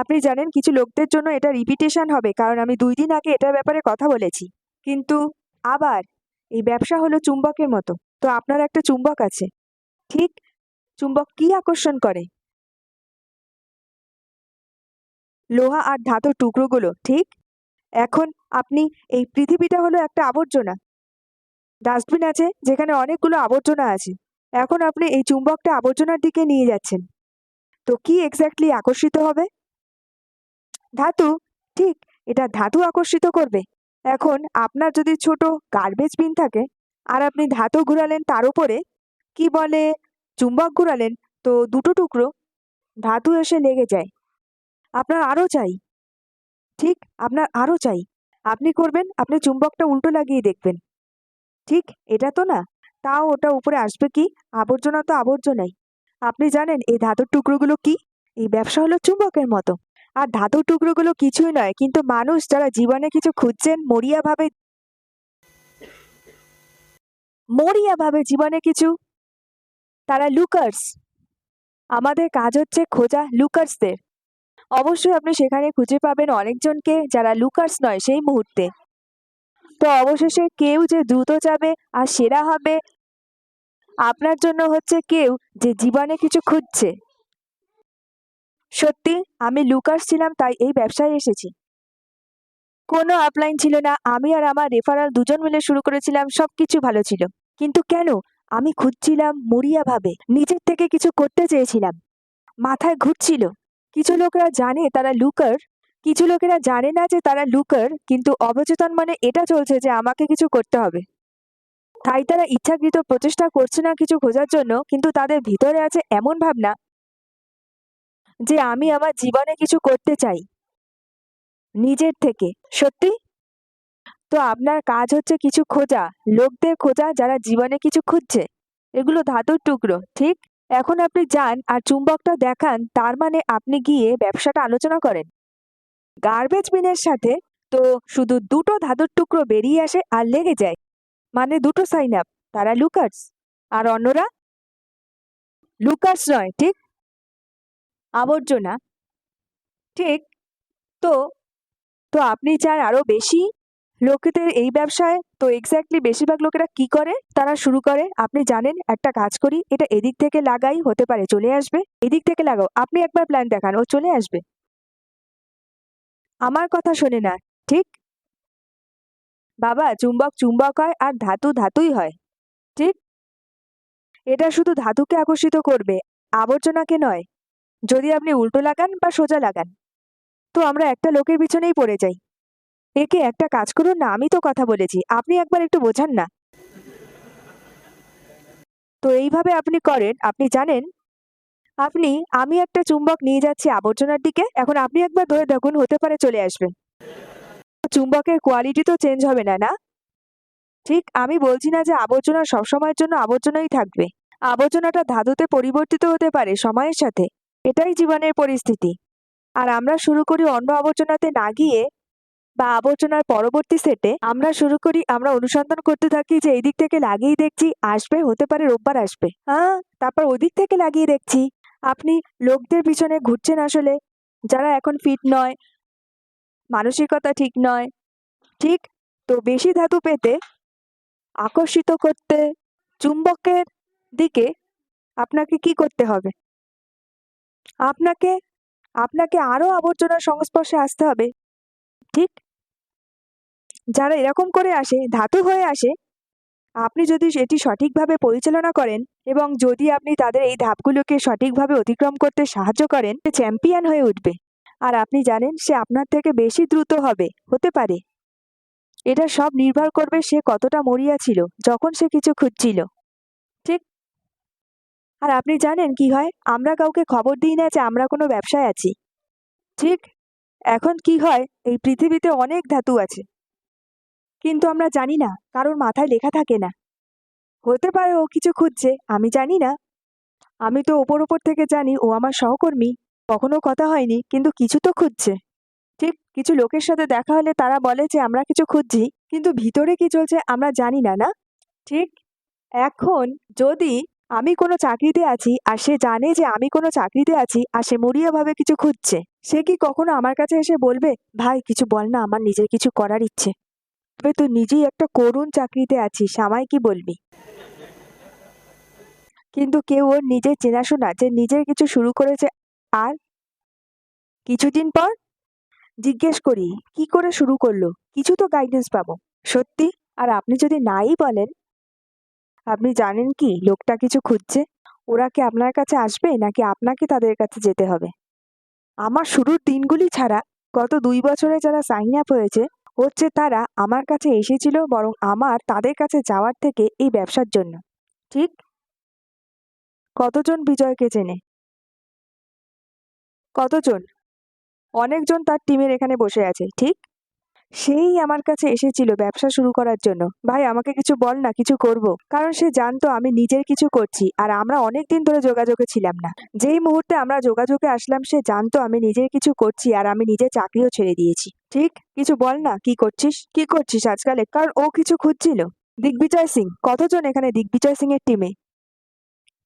আপনি জানেন কিছু লোকদের জন্য এটা রিপিটেশন হবে, কারণ আমি 2 দিন আগে এটার ব্যাপারে কথা বলেছি। কিন্তু আবার এই ব্যবসা হলো চুম্বকের মতো। তো আপনার একটা চুম্বক আছে, ঠিক? চুম্বক কি আকর্ষণ করে? লোহা আর ধাতুর টুকরোগুলো, ঠিক? এখন আপনি, এই পৃথিবীটা হলো একটা আবর্জনা ডাস্টবিন আছে, যেখানে অনেকগুলো আবর্জনা আছে। এখন আপনি এই চুম্বকটা আবর্জনার দিকে নিয়ে যাচ্ছেন, তো কি এক্স্যাক্টলি আকর্ষিত হবে? ধাতু। ঠিক, এটা ধাতু আকর্ষিত করবে। এখন আপনার যদি ছোট গার্বেজ বিন থাকে, আর আপনি ধাতু ঘুরালেন তার উপরে, কি বলে, চুম্বক ঘুরালেন, তো দুটো টুকরো ধাতু এসে লেগে যায়। আপনার আরো চাই। ঠিক, আপনার আরো চাই। আপনি করবেন, আপনি চুম্বকটা উল্টো লাগিয়ে দেখবেন। ঠিক, এটা তো না, তাও ওটা উপরে আসবে কি? আবর্জনা তো আবর্জনাই। আপনি জানেন এই ধাতুর টুকরোগুলো কি? এই ব্যবসা হলো চুম্বকের মতো। আর ধাতুর টুকরোগুলো কিছুই নয়, কিন্তু মানুষ যারা জীবনে কিছু খুঁজছেন, মরিয়া ভাবে জীবনে কিছু, তারা লুকার্স। আমাদের কাজ হচ্ছে খোঁজা লুকার্সদের। অবশ্যই আপনি সেখানে খুঁজে পাবেন অনেকজনকে যারা লুকার্স নয় সেই মুহূর্তে। তো অবশেষে কেউ যে দ্রুত যাবে আর সেরা হবে, আপনার জন্য হচ্ছে কেউ যে জীবনে কিছু খুঁজছে। সত্যি, আমি লুকার্স ছিলাম, তাই এই ব্যবসায় এসেছি। কোনো আপলাইন ছিল না, আমি আর আমার রেফারাল দুজন মিলে শুরু করেছিলাম, সবকিছু ভালো ছিল। কিন্তু কেন? আমি খুঁজছিলাম মরিয়াভাবে, নিজের থেকে কিছু করতে চেয়েছিলাম। মাথায় ঘুরছিল। কিছু লোকেরা জানে তারা লুকার, কিছু লোকেরা জানে না যে তারা লুকার, কিন্তু অবচেতন মানে এটা চলছে যে আমাকে কিছু করতে হবে। তাই তারা ইচ্ছাকৃত প্রচেষ্টা করছে না কিছু খোঁজার জন্য, কিন্তু তাদের ভিতরে আছে এমন ভাবনা যে আমি আমার জীবনে কিছু করতে চাই নিজের থেকে। সত্যি? তো আপনার কাজ হচ্ছে কিছু খোঁজা, লোকদের খোঁজা যারা জীবনে কিছু খুঁজছে। এগুলো ধাতুর টুকরো, ঠিক? এখন আপনি যান আর চুম্বকটা দেখান, তার মানে আপনি গিয়ে ব্যবসাটা আলোচনা করেন গার্বেজ বিনের সাথে। তো শুধু দুটো ধাতুর টুকরো বেরিয়ে আসে আর লেগে যায়, মানে দুটো সাইন আপ। তারা লুকার্স, আর অন্যরা লুকার্স নয়, ঠিক? আবর্জনা। ঠিক, তো তো আপনি চান আরো বেশি লোকেদের এই ব্যবসায়। তো এক্স্যাক্টলি বেশিরভাগ লোকেরা কি করে? তারা শুরু করে, আপনি জানেন, একটা কাজ করি, এটা এদিক থেকে লাগাই, হতে পারে চলে আসবে। এদিক থেকে লাগাও, আপনি একবার প্ল্যান দেখান, ও চলে আসবে। আমার কথা শোনে না, ঠিক? বাবা, চুম্বক চুম্বক হয় আর ধাতু ধাতুই হয়, ঠিক? এটা শুধু ধাতুকে আকর্ষিত করবে, আবর্জনাকে নয়। যদি আপনি উল্টো লাগান বা সোজা লাগান, তো আমরা একটা লোকের পিছনেই পড়ে যাই। একে একটা কাজ করুন না, আমি তো কথা বলেছি, আপনি একবার একটু বোঝান না। তো এইভাবে আপনি করেন, আপনি জানেন, আমি একটা চুম্বক নিয়ে যাচ্ছি আবর্জনার দিকে, এখন আপনি একবার ধরে দেখুন, হতে পারে চলে আসবে। চুম্বকের কোয়ালিটি তো চেঞ্জ হবে না, না? ঠিক, আমি বলছি না যে আবর্জনা সবসময়ের জন্য আবর্জনাই থাকবে। আবর্জনাটা ধাতুতে পরিবর্তিত হতে পারে সময়ের সাথে। এটাই জীবনের পরিস্থিতি। আর আমরা শুরু করি অন্য আবর্জনাতে না গিয়ে, বা আবর্জনার পরবর্তী সেটে আমরা শুরু করি, আমরা অনুসন্ধান করতে থাকি যে এই দিক থেকে লাগিয়ে দেখছি আসবে, হতে পারে রোববার আসবে। হ্যাঁ, তারপর ওই দিক থেকে লাগিয়ে দেখছি। আপনি লোকদের পিছনে ঘুরছেন আসলে, যারা এখন ফিট নয়, মানসিকতা ঠিক নয়, ঠিক? তো বেশি ধাতু পেতে আকর্ষিত করতে চুম্বকের দিকে আপনাকে কি করতে হবে? আপনাকে আপনাকে আরো আবর্জনার সংস্পর্শে আসতে হবে। ঠিক? যারা এরকম করে আসে, ধাতু হয়ে আসে, আপনি যদি সেটি সঠিকভাবে পরিচালনা করেন এবং যদি আপনি তাদের এই ধাপগুলোকে সঠিকভাবে অতিক্রম করতে সাহায্য করেন, সে চ্যাম্পিয়ন হয়ে উঠবে। আর আপনি জানেন সে আপনার থেকে বেশি দ্রুত হতে পারে। এটা সব নির্ভর করবে সে কতটা মরিয়া ছিল যখন সে কিছু খুঁজছিল। ঠিক? আর আপনি জানেন কি হয়? আমরা কাউকে খবর দিই না যে আমরা কোনো ব্যবসায় আছি। ঠিক? এখন কি হয়? এই পৃথিবীতে অনেক ধাতু আছে। কিন্তু আমরা জানি না, কারোর মাথায় লেখা থাকে না। হতে পারে ও কিছু খুঁজছে, আমি জানি না। আমি তো ওপর থেকে জানি ও আমার সহকর্মী। কখনো কথা হয়নি, কিন্তু কিছু তো খুঁজছে। ঠিক? কিছু লোকের সাথে দেখা হলে তারা বলে যে আমরা কিছু খুঁজছি, কিন্তু ভিতরে কি চলছে আমরা জানি না, না? ঠিক? এখন যদি আমি কোনো চাকরিতে আছি আর সে জানে যে আমি কোনো চাকরিতে আছি আর সে মরিয়াভাবে কিছু খুঁজছে, সে কি কখনো আমার কাছে এসে বলবে, ভাই কিছু বল না, আমার নিজের কিছু করার ইচ্ছে? তবে তুই নিজেই একটা করুণ চাকরিতে আছিস, আমায় কি বলবি? কিন্তু কেউ ওর নিজের চেনাশোনা যে নিজের কিছু শুরু করেছে আর কিছুদিন পর জিজ্ঞেস করি কি করে শুরু করলো, কিছু তো গাইডেন্স পাবো। সত্যি? আর আপনি যদি নাই বলেন, আপনি জানেন কি লোকটা কিছু খুঁজছে, ওরা কি আপনার কাছে আসবে নাকি আপনাকে তাদের কাছে যেতে হবে? আমার শুরুর দিনগুলি ছাড়া গত 2 বছরে যারা সাইন আপ হচ্ছে তারা আমার কাছে এসেছিল বরং আমার তাদের কাছে যাওয়ার থেকে এই ব্যবসার জন্য। ঠিক? কতজন বিজয়কে চেনে? কতজন? অনেকজন তার টিমের এখানে বসে আছে। ঠিক? সেই আমার কাছে এসেছিল ব্যবসা শুরু করার জন্য। ভাই আমাকে কিছু বল না, কিছু করব। কারণ সে জানতো আমি নিজের কিছু করছি আর আমরা অনেকদিন ধরে যোগাযোগে ছিলাম না। যেই মুহূর্তে আমরা যোগাযোগে আসলাম সে জানতো আমি নিজের কিছু করছি আর আমি নিজের চাকরিও ছেড়ে দিয়েছি। ঠিক? কিছু বল না, কি করছিস? কি করছিস আজকাল? কারণ ও কিছু খুঁজছিল। দিগ্বিজয় সিং, কতজন এখানে দিগ্বিজয় সিং এর টিমে?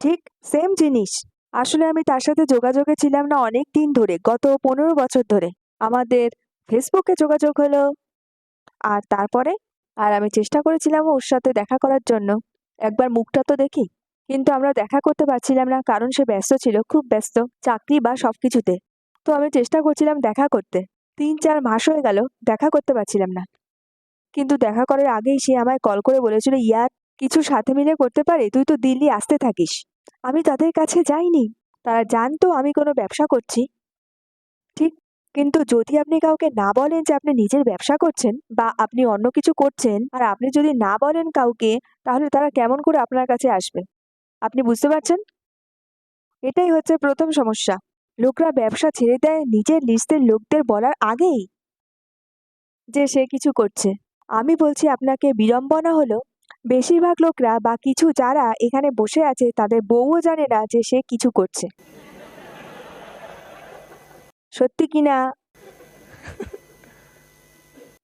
ঠিক? সেম জিনিস। আসলে আমি তার সাথে যোগাযোগে ছিলাম না অনেক দিন ধরে, গত 15 বছর ধরে। আমাদের ফেসবুকে যোগাযোগ হলো। আর তারপরে আমি চেষ্টা করেছিলাম ওর সাথে দেখা করার জন্য। একবার মুখটা তো দেখি। কিন্তু আমরা দেখা করতে পারছিলাম না কারণ সে ব্যস্ত ছিল, খুব ব্যস্ত, চাকরি বা সবকিছুতে। তো আমি চেষ্টা করছিলাম দেখা করতে। 3-4 মাস হয়ে গেল দেখা করতে পারছিলাম না। কিন্তু দেখা করার আগেই সে আমায় কল করে বলেছিল, ইয়ার কিছু সাথে মিলে করতে পারি? তুই তো দিল্লি আসতে থাকিস। আমি তাদের কাছে যাইনি। তারা জানতো আমি কোনো ব্যবসা করছি। ঠিক? কিন্তু যদি আপনি কাউকে না বলেন যে আপনি নিজের ব্যবসা করছেন বা আপনি অন্য কিছু করছেন আর আপনি যদি না বলেন কাউকে, তাহলে তারা কেমন করে আপনার কাছে আসবে? আপনি বুঝতে পারছেন? এটাই হচ্ছে প্রথম সমস্যা। লোকরা ব্যবসা ছেড়ে দেয় নিজের লিস্টের লোকদের বলার আগেই যে সে কিছু করছে। আমি বলছি আপনাকে, বিড়ম্বনা হলো বেশিরভাগ লোকরা বা কিছু যারা এখানে বসে আছে তাদের বউও জানে না যে সে কিছু করছে। সত্যি কিনা?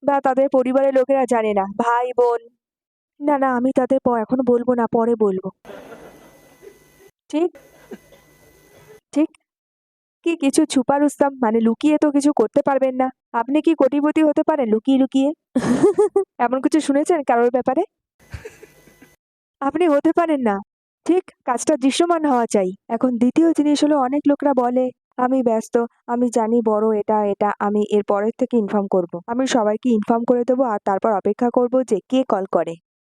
বা তাদের পরিবারের লোকেরা জানে না, ভাই বোন। না, না, আমি তাদের এখন বলবো না, পরে বলবো। ঠিক? ঠিক? কি কিছু ছুপা রুস্তম, মানে লুকিয়ে তো কিছু করতে পারবেন না। আপনি কি কোটিপতি হতে পারেন লুকিয়ে, লুকিয়ে? এমন কিছু শুনেছেন কারোর ব্যাপারে? আপনি হতে পারেন না। ঠিক? কাজটা দৃশ্যমান হওয়া চাই। এখন দ্বিতীয় জিনিস হলো অনেক লোকরা বলে, আমি ব্যস্ত, আমি জানি বড় এটা আমি এর পরের থেকে ইনফর্ম করব। আমি সবাইকে ইনফর্ম করে দেবো আর তারপর অপেক্ষা করব যে কে কল করে।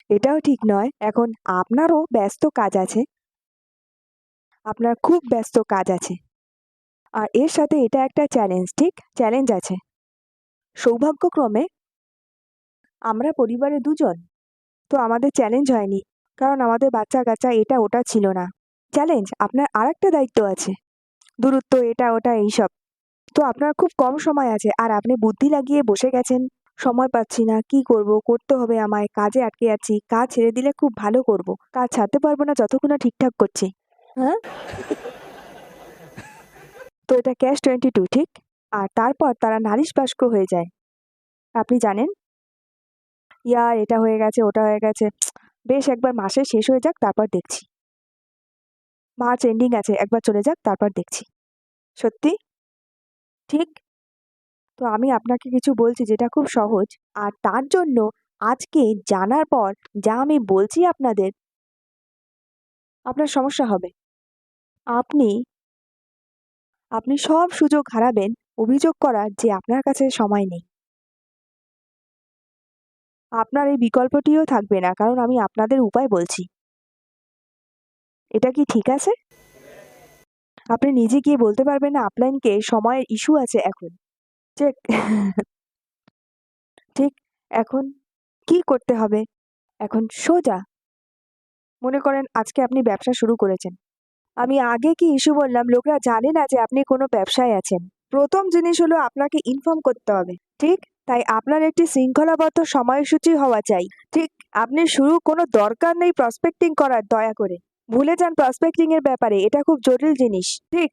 এটাও ঠিক নয়। এখন আপনারও ব্যস্ত কাজ আছে। আপনার খুব ব্যস্ত কাজ আছে। আর এর সাথে এটা একটা চ্যালেঞ্জ, ঠিক? চ্যালেঞ্জ আছে। সৌভাগ্যক্রমে আমরা পরিবারে 2 জন। তো আমাদের চ্যালেঞ্জ হয়নি। কারণ আমাদের বাচ্চা-কাচ্চা এটা ওটা ছিল না। চ্যালেঞ্জ আপনার আরেকটা দায়িত্ব আছে। দূরত্ব, এটা ওটা এইসব। তো আপনার খুব কম সময় আছে আর আপনি বুদ্ধি লাগিয়ে বসে গেছেন। সময় পাচ্ছি না, কি করব? করতে হবে আমায়, কাজে আটকে আছি। কাজ ছেড়ে দিলে খুব ভালো করব। কাজ ছাড়তে পারবো না যতক্ষণ না ঠিকঠাক করছি। হ্যাঁ? তো এটা ক্যাচ 22, ঠিক? আর তারপর তারা নালিশবাষ্প হয়ে যায়। আপনি জানেন? ইয়ার এটা হয়ে গেছে, ওটা হয়ে গেছে। বেশ একবার মাসের শেষ হয়ে যাক তারপর দেখছি। মার্চ এন্ডিং আছে, একবার চলে যাক তারপর দেখছি। সত্যি? ঠিক? তো আমি আপনাকে কিছু বলছি যেটা খুব সহজ, আর তার জন্য আজকে জানার পর যা আমি বলছি আপনার সমস্যা হবে। আপনি আপনি সব সুযোগ হারাবেন অভিযোগ করার যে আপনার কাছে সময় নেই। আপনার এই বিকল্পটিও থাকবে না, কারণ আমি আপনাদের উপায় বলছি। এটা কি ঠিক আছে? আপনি নিজে গিয়ে বলতে পারবেন না আপলাইনকে সময়ের ইস্যু আছে এখন। ঠিক ঠিক এখন কি করতে হবে? এখন সোজা মনে করেন আজকে আপনি ব্যবসা শুরু করেছেন। আমি আগে কি ইস্যু বললাম, লোকরা জানে না যে আপনি কোনো ব্যবসায় আছেন। প্রথম জিনিস হলো আপনাকে ইনফর্ম করতে হবে। ঠিক? তাই আপনার একটি শৃঙ্খলাবদ্ধ সময়সূচি হওয়া চাই। ঠিক? আপনি শুরু কোনো দরকার নেই প্রসপেক্টিং করার, দয়া করে। ভুলে যান প্রসপেক্টিং এর ব্যাপারে, এটা খুব জটিল জিনিস। ঠিক?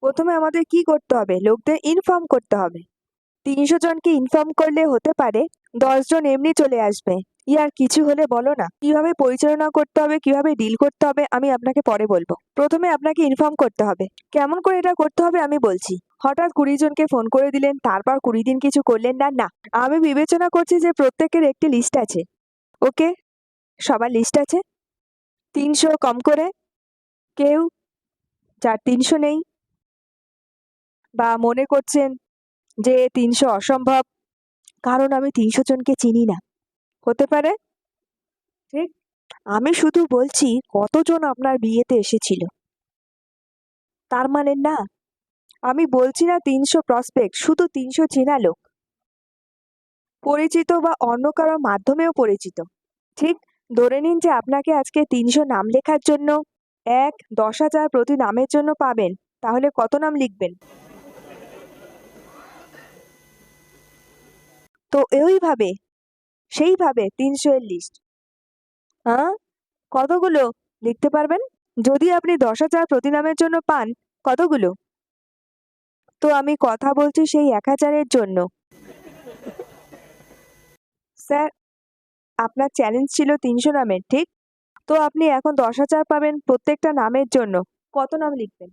প্রথমে আমাদের কি করতে হবে? লোকদের ইনফর্ম করতে হবে। ৩০০ জনকে ইনফর্ম করলে হতে পারে ১০ জন এমনি চলে আসবে। ইয়ার কিছু হলে বলো না। কিভাবে পরিচালনা করতে হবে, কিভাবে ডিল করতে হবে আমি আপনাকে পরে বলবো। প্রথমে আপনাকে ইনফর্ম করতে হবে। কেমন করে এটা করতে হবে আমি বলছি। হঠাৎ ২০ জনকে ফোন করে দিলেন, তারপর ২০ দিন কিছু করলেন না, না। আমি বিবেচনা করছি যে প্রত্যেকের একটি লিস্ট আছে। ওকে? সবার লিস্ট আছে? ৩০০ কম করে? কেউ? যার ৩০০ নেই? বা মনে করছেন যে ৩০০ অসম্ভব, কারণ আমি ৩০০ জনকে চিনি না। হতে পারে? ঠিক? আমি শুধু বলছি কতজন আপনার বিয়েতে এসেছিল। তার মানে না, আমি বলছি না ৩০০ প্রসপেক্ট, শুধু ৩০০ চেনা লোক। পরিচিত বা অন্য কারোর মাধ্যমেও পরিচিত। ঠিক? ধরে নিন যে আপনাকে আজকে ৩০০ নাম লেখার জন্য ১-১০,০০০ প্রতি নামের জন্য পাবেন। তাহলে কত নাম লিখবেন? তো সেইভাবে ৩০০ এর লিস্ট। হ্যাঁ? কতগুলো লিখতে পারবেন? যদি আপনি ১০,০০০ প্রতি নামের জন্য পান, কতগুলো? তো আমি কথা বলছি সেই ১,০০০ এর জন্য। স্যার, আপনার চ্যালেঞ্জ ছিল ৩০০ নামের, ঠিক? তো আপনি এখন ১০,০০০ পাবেন প্রত্যেকটা নামের জন্য। কত নাম লিখবেন?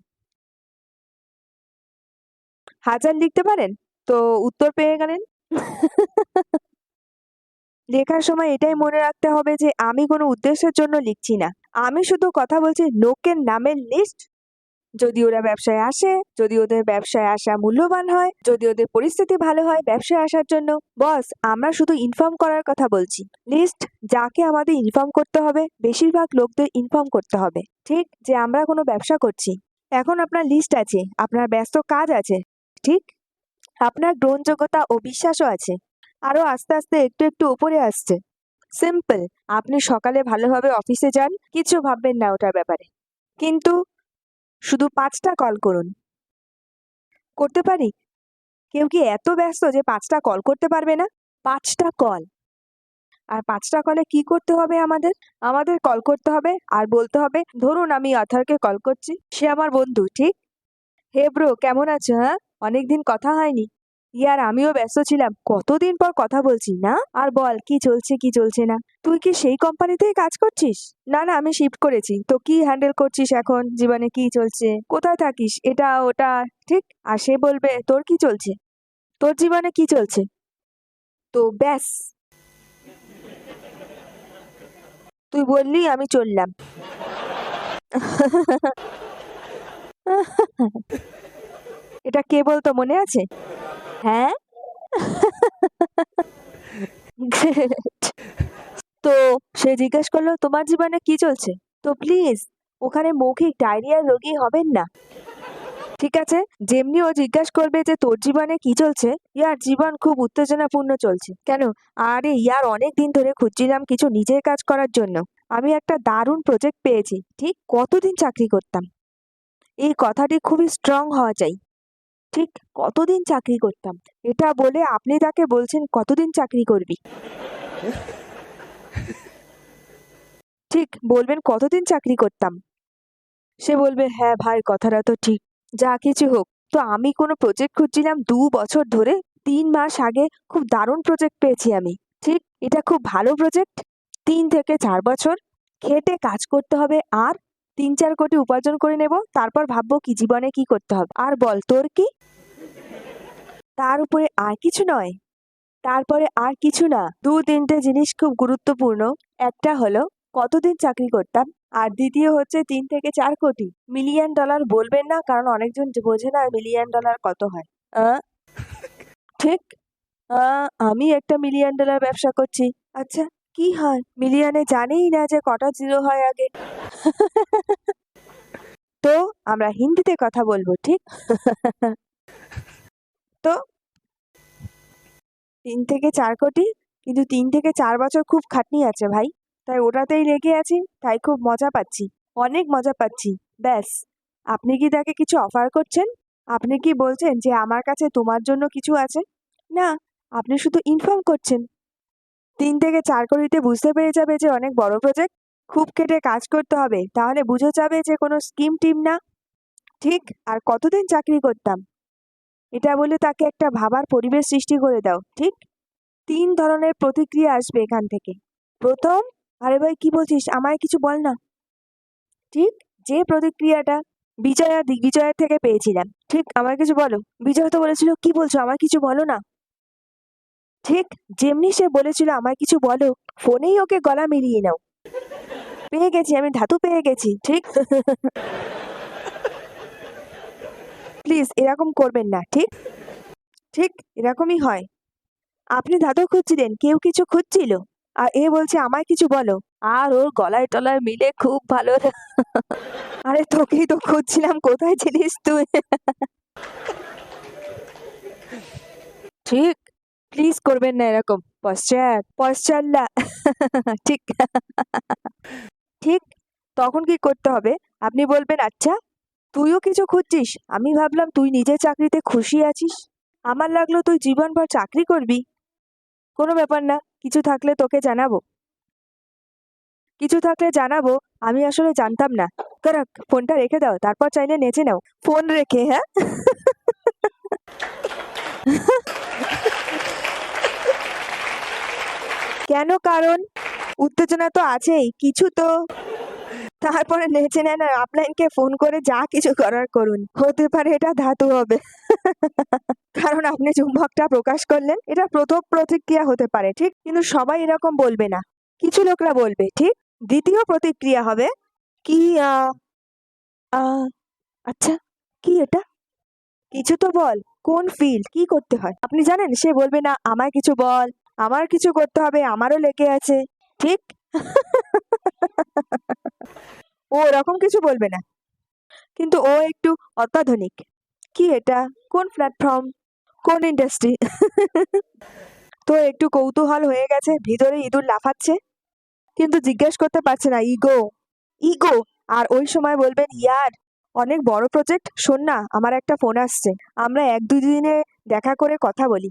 ১,০০০ লিখতে পারেন? তো উত্তর পেয়ে গেলেন। লেখার সময় এটাই মনে রাখতে হবে যে আমি কোনো উদ্দেশ্যের জন্য লিখছি না। আমি শুধু কথা বলছি লোকের নামের লিস্ট। যদি ওরা ব্যবসায় আসে, যদি ওদের ব্যবসায় আসা মূল্যবান হয়, যদি ওদের পরিস্থিতি ভালো হয় ব্যবসায় আসার জন্য। বস, আমরা শুধু ইনফর্ম করার কথা বলছি। লিস্ট যাকে আমাদের ইনফর্ম করতে হবে, বেশিরভাগ লোকদের ইনফর্ম করতে হবে। ঠিক? যে আমরা কোনো ব্যবসা করছি। এখন আপনার লিস্ট আছে, আপনার ব্যস্ত কাজ আছে। ঠিক? আপনার গ্রহণযোগ্যতা ও বিশ্বাসও আছে। আরো আস্তে আস্তে একটু একটু উপরে আসছে। সিম্পল। আপনি সকালে ভালোভাবে অফিসে যান, কিছু ভাববেন না ওটার ব্যাপারে। কিন্তু শুধু ৫টা কল করুন। করতে পারি? কেউ কি এত ব্যস্ত যে ৫টা কল করতে পারবে না? ৫টা কল। আর ৫টা কলে কি করতে হবে আমাদের? আমাদের কল করতে হবে আর বলতে হবে, ধরুন আমি অথর্বকে কল করছি। সে আমার বন্ধু, ঠিক? হে ব্রো, কেমন আছো? হ্যাঁ? অনেকদিন কথা হয়নি। ইয়ার আমিও ব্যস্ত ছিলাম। কতদিন পর কথা বলছি, না? আর বল কি চলছে কি চলছে না। তুই কি সেই কোম্পানিতেই কাজ করছিস? না না, আমি শিফট করেছি। তো কি হ্যান্ডেল করছিস এখন? জীবনে কি চলছে? কোথায় থাকিস? এটা ওটা। ঠিক? আর সে বলবে তোর কি চলছে? তোর জীবনে কি চলছে? তো ব্যাস, তুই বললি আমি চললাম। এটা কে বলতো মনে আছে? হ্যাঁ? গ্রেট। তো সে জিজ্ঞেস করলো তোমার জীবনে কি চলছে? তো প্লিজ ওখানে মৌখিক ডায়রিয়ার রোগী হবেন না। ঠিক আছে? যেমনি ও জিজ্ঞেস করবে যে তোর জীবনে কি চলছে, ইয়ার জীবন খুব উত্তেজনাপূর্ণ চলছে। কেন? আরে ইয়ার অনেক দিন ধরে খুঁজছিলাম কিছু নিজের কাজ করার জন্য। আমি একটা দারুণ প্রজেক্ট পেয়েছি। ঠিক? কতদিন চাকরি করতাম। এই কথাটি খুবই স্ট্রং হওয়া চাই। ঠিক? কতদিন চাকরি করতাম। এটা বলে আপনি তাকে বলছেন কতদিন চাকরি করবি। ঠিক বলবেন কতদিন চাকরি করতাম। সে বলবে হ্যাঁ ভাই, কথাটা তো ঠিক। যা কিছু হোক, তো আমি কোনো প্রজেক্ট খুঁজছিলাম ২ বছর ধরে। ৩ মাস আগে খুব দারুণ প্রজেক্ট পেয়েছি আমি। ঠিক? এটা খুব ভালো প্রজেক্ট। ৩ থেকে ৪ বছর খেটে কাজ করতে হবে, আর ৩-৪ কোটি উপার্জন করে নেব, তারপর ভাববো কি জীবনে কি করতে হবে। আর বল তোর কি? তার উপরে আর কিছু নয়, তারপরে আর কিছু না। 2-3টে জিনিস খুব গুরুত্বপূর্ণ। একটা হলো কতদিন চাকরি করতাম, আর দ্বিতীয় হচ্ছে 3 থেকে 4 কোটি। মিলিয়ন ডলার বলবেন না, কারণ অনেকজন বোঝে না মিলিয়ন ডলার কত হয়। ঠিক। আমি একটা মিলিয়ন ডলার ব্যবসা করছি। আচ্ছা, কি হয়? মিলিয়নে জানেই না যে কটা জিরো হয় আগে। তো আমরা হিন্দিতে কথা বলবো, ঠিক? তো 3 থেকে 4 কোটি, কিন্তু 3 থেকে 4 বছর খুব খাটনি আছে ভাই, তাই ওটাতেই লেগে আছি, তাই খুব মজা পাচ্ছি, অনেক মজা পাচ্ছি। ব্যাস। আপনি কি তাকে কিছু অফার করছেন? আপনি কি বলছেন যে আমার কাছে তোমার জন্য কিছু আছে? না, আপনি শুধু ইনফর্ম করছেন। 3 থেকে 4 কোটিতে বুঝতে পেরে যাবে যে অনেক বড় প্রজেক্ট, খুব কেটে কাজ করতে হবে, তাহলে বুঝে যাবে যে কোনো স্কিম টিম না। ঠিক। আর কতদিন চাকরি করতাম, এটা বলে তাকে একটা ভাবার পরিবেশ সৃষ্টি করে দাও। ঠিক। 3 ধরনের প্রতিক্রিয়া আসবে এখান থেকে। প্রথম, আরে ভাই কি বলছিস, আমায় কিছু বল না। ঠিক। যে প্রতিক্রিয়াটা বিজয়া দিগ্বিজয়ের থেকে পেয়েছিলাম। ঠিক, আমায় কিছু বলো। বিজয় তো বলেছিল কি বলছো, আমায় কিছু বলো না। ঠিক যেমনি সে বলেছিল আমায় কিছু বলো, ফোনেই ওকে গলা মিলিয়ে নাও। পেয়ে গেছি, আমি ধাতু পেয়ে গেছি। ঠিক। প্লিজ এরকম করবেন না। ঠিক। ঠিক এরকমই হয়। আপনি ধাতু খুঁজছিলেন, কেউ কিছু খুঁজছিল, আর এ বলছে আমায় কিছু বলো, আর ওর গলায় টলায় মিলে খুব ভালো। আরে তোকেই তো খুঁজছিলাম, কোথায় ছিলিস তুই? ঠিক। প্লিজ করবেন না এরকম। পশ্চাৎ। ঠিক। ঠিক। তখন কি করতে হবে? আপনি বলবেন, আচ্ছা তুইও কিছু খুঁজছিস, আমি ভাবলাম তুই নিজের চাকরিতে খুশি আছিস, আমার লাগলো তুই জীবনভর চাকরি করবি। কোনো ব্যাপার না, কিছু থাকলে তোকে জানাবো। কিছু থাকলে জানাবো, আমি আসলে জানতাম না। তারা ফোনটা রেখে দাও, তারপর চাইলে নেচে নাও ফোন রেখে। হ্যাঁ। কেন? কারণ উত্তেজনা তো আছেই কিছু তো। তারপরে নেচে নেন আর আপলাইনকে ফোন করে যা কিছু করার করুন, হতে পারে এটা ধাতু হবে। কারণ আপনি চুম্বকটা প্রকাশ করলেন, এটা প্রথম প্রতিক্রিয়া হতে পারে। ঠিক, কিন্তু সবাই এরকম বলবে না, কিছু লোকরা বলবে। ঠিক। দ্বিতীয় প্রতিক্রিয়া হবে কি, আচ্ছা কি এটা, কিছু তো বল, কোন ফিল্ড, কি করতে হয় আপনি জানেন? সে বলবে না আমায় কিছু বল, আমার কিছু করতে হবে, আমারও লেগে আছে। ঠিক। ও ওরকম কিছু বলবে না, কিন্তু ও একটু অত্যাধুনিক। কি এটা, কোন প্ল্যাটফর্ম, কোন ইন্ডাস্ট্রি? তো একটু কৌতূহল হয়ে গেছে, ভিতরে ইঁদুর লাফাচ্ছে, কিন্তু জিজ্ঞেস করতে পারছে না। Ego, ego. আর ওই সময় বলবেন, ইয়ার অনেক বড় প্রজেক্ট, শোন না আমার একটা ফোন আসছে, আমরা 1-2 দিনে দেখা করে কথা বলি।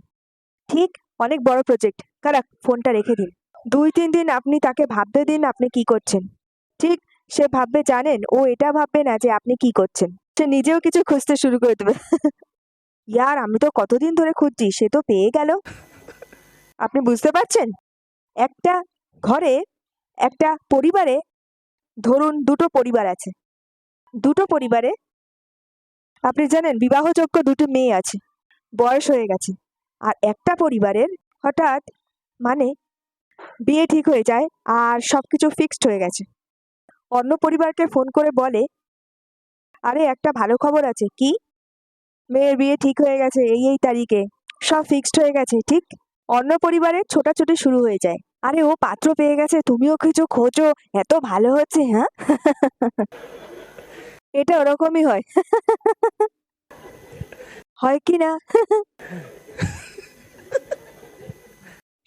ঠিক। অনেক বড় প্রজেক্ট, কারা ফোনটা রেখে দিন। 2-3 দিন আপনি তাকে ভাবতে দিন আপনি কি করছেন। ঠিক। সে ভাববে, জানেন ও এটা ভাববে না যে আপনি কি করছেন, সে নিজেও কিছু খুঁজতে শুরু করে দেবে। ইয়ার আমি তো কতদিন ধরে খুঁজছি, সে তো পেয়ে গেল। আপনি বুঝতে পারছেন? একটা ঘরে, একটা পরিবারে, ধরুন 2টো পরিবার আছে। 2টো পরিবারে আপনি জানেন বিবাহযোগ্য 2টি মেয়ে আছে, বয়স হয়ে গেছে। আর একটা পরিবারের হঠাৎ মানে বিয়ে ঠিক হয়ে যায় আর সবকিছু ফিক্সড হয়ে গেছে। অন্য পরিবারকে ফোন করে বলে, আরে একটা ভালো খবর আছে। কি? মেয়ের বিয়ে ঠিক হয়ে গেছে এই তারিখে, সব ফিক্সড হয়ে গেছে। ঠিক। অন্য পরিবারের ছোটাছুটি শুরু হয়ে যায়, আরে ও পাত্র পেয়ে গেছে, তুমিও কিছু খোঁজো, এত ভালো হচ্ছে। হ্যাঁ। এটা ওরকমই হয়। হয় কি না?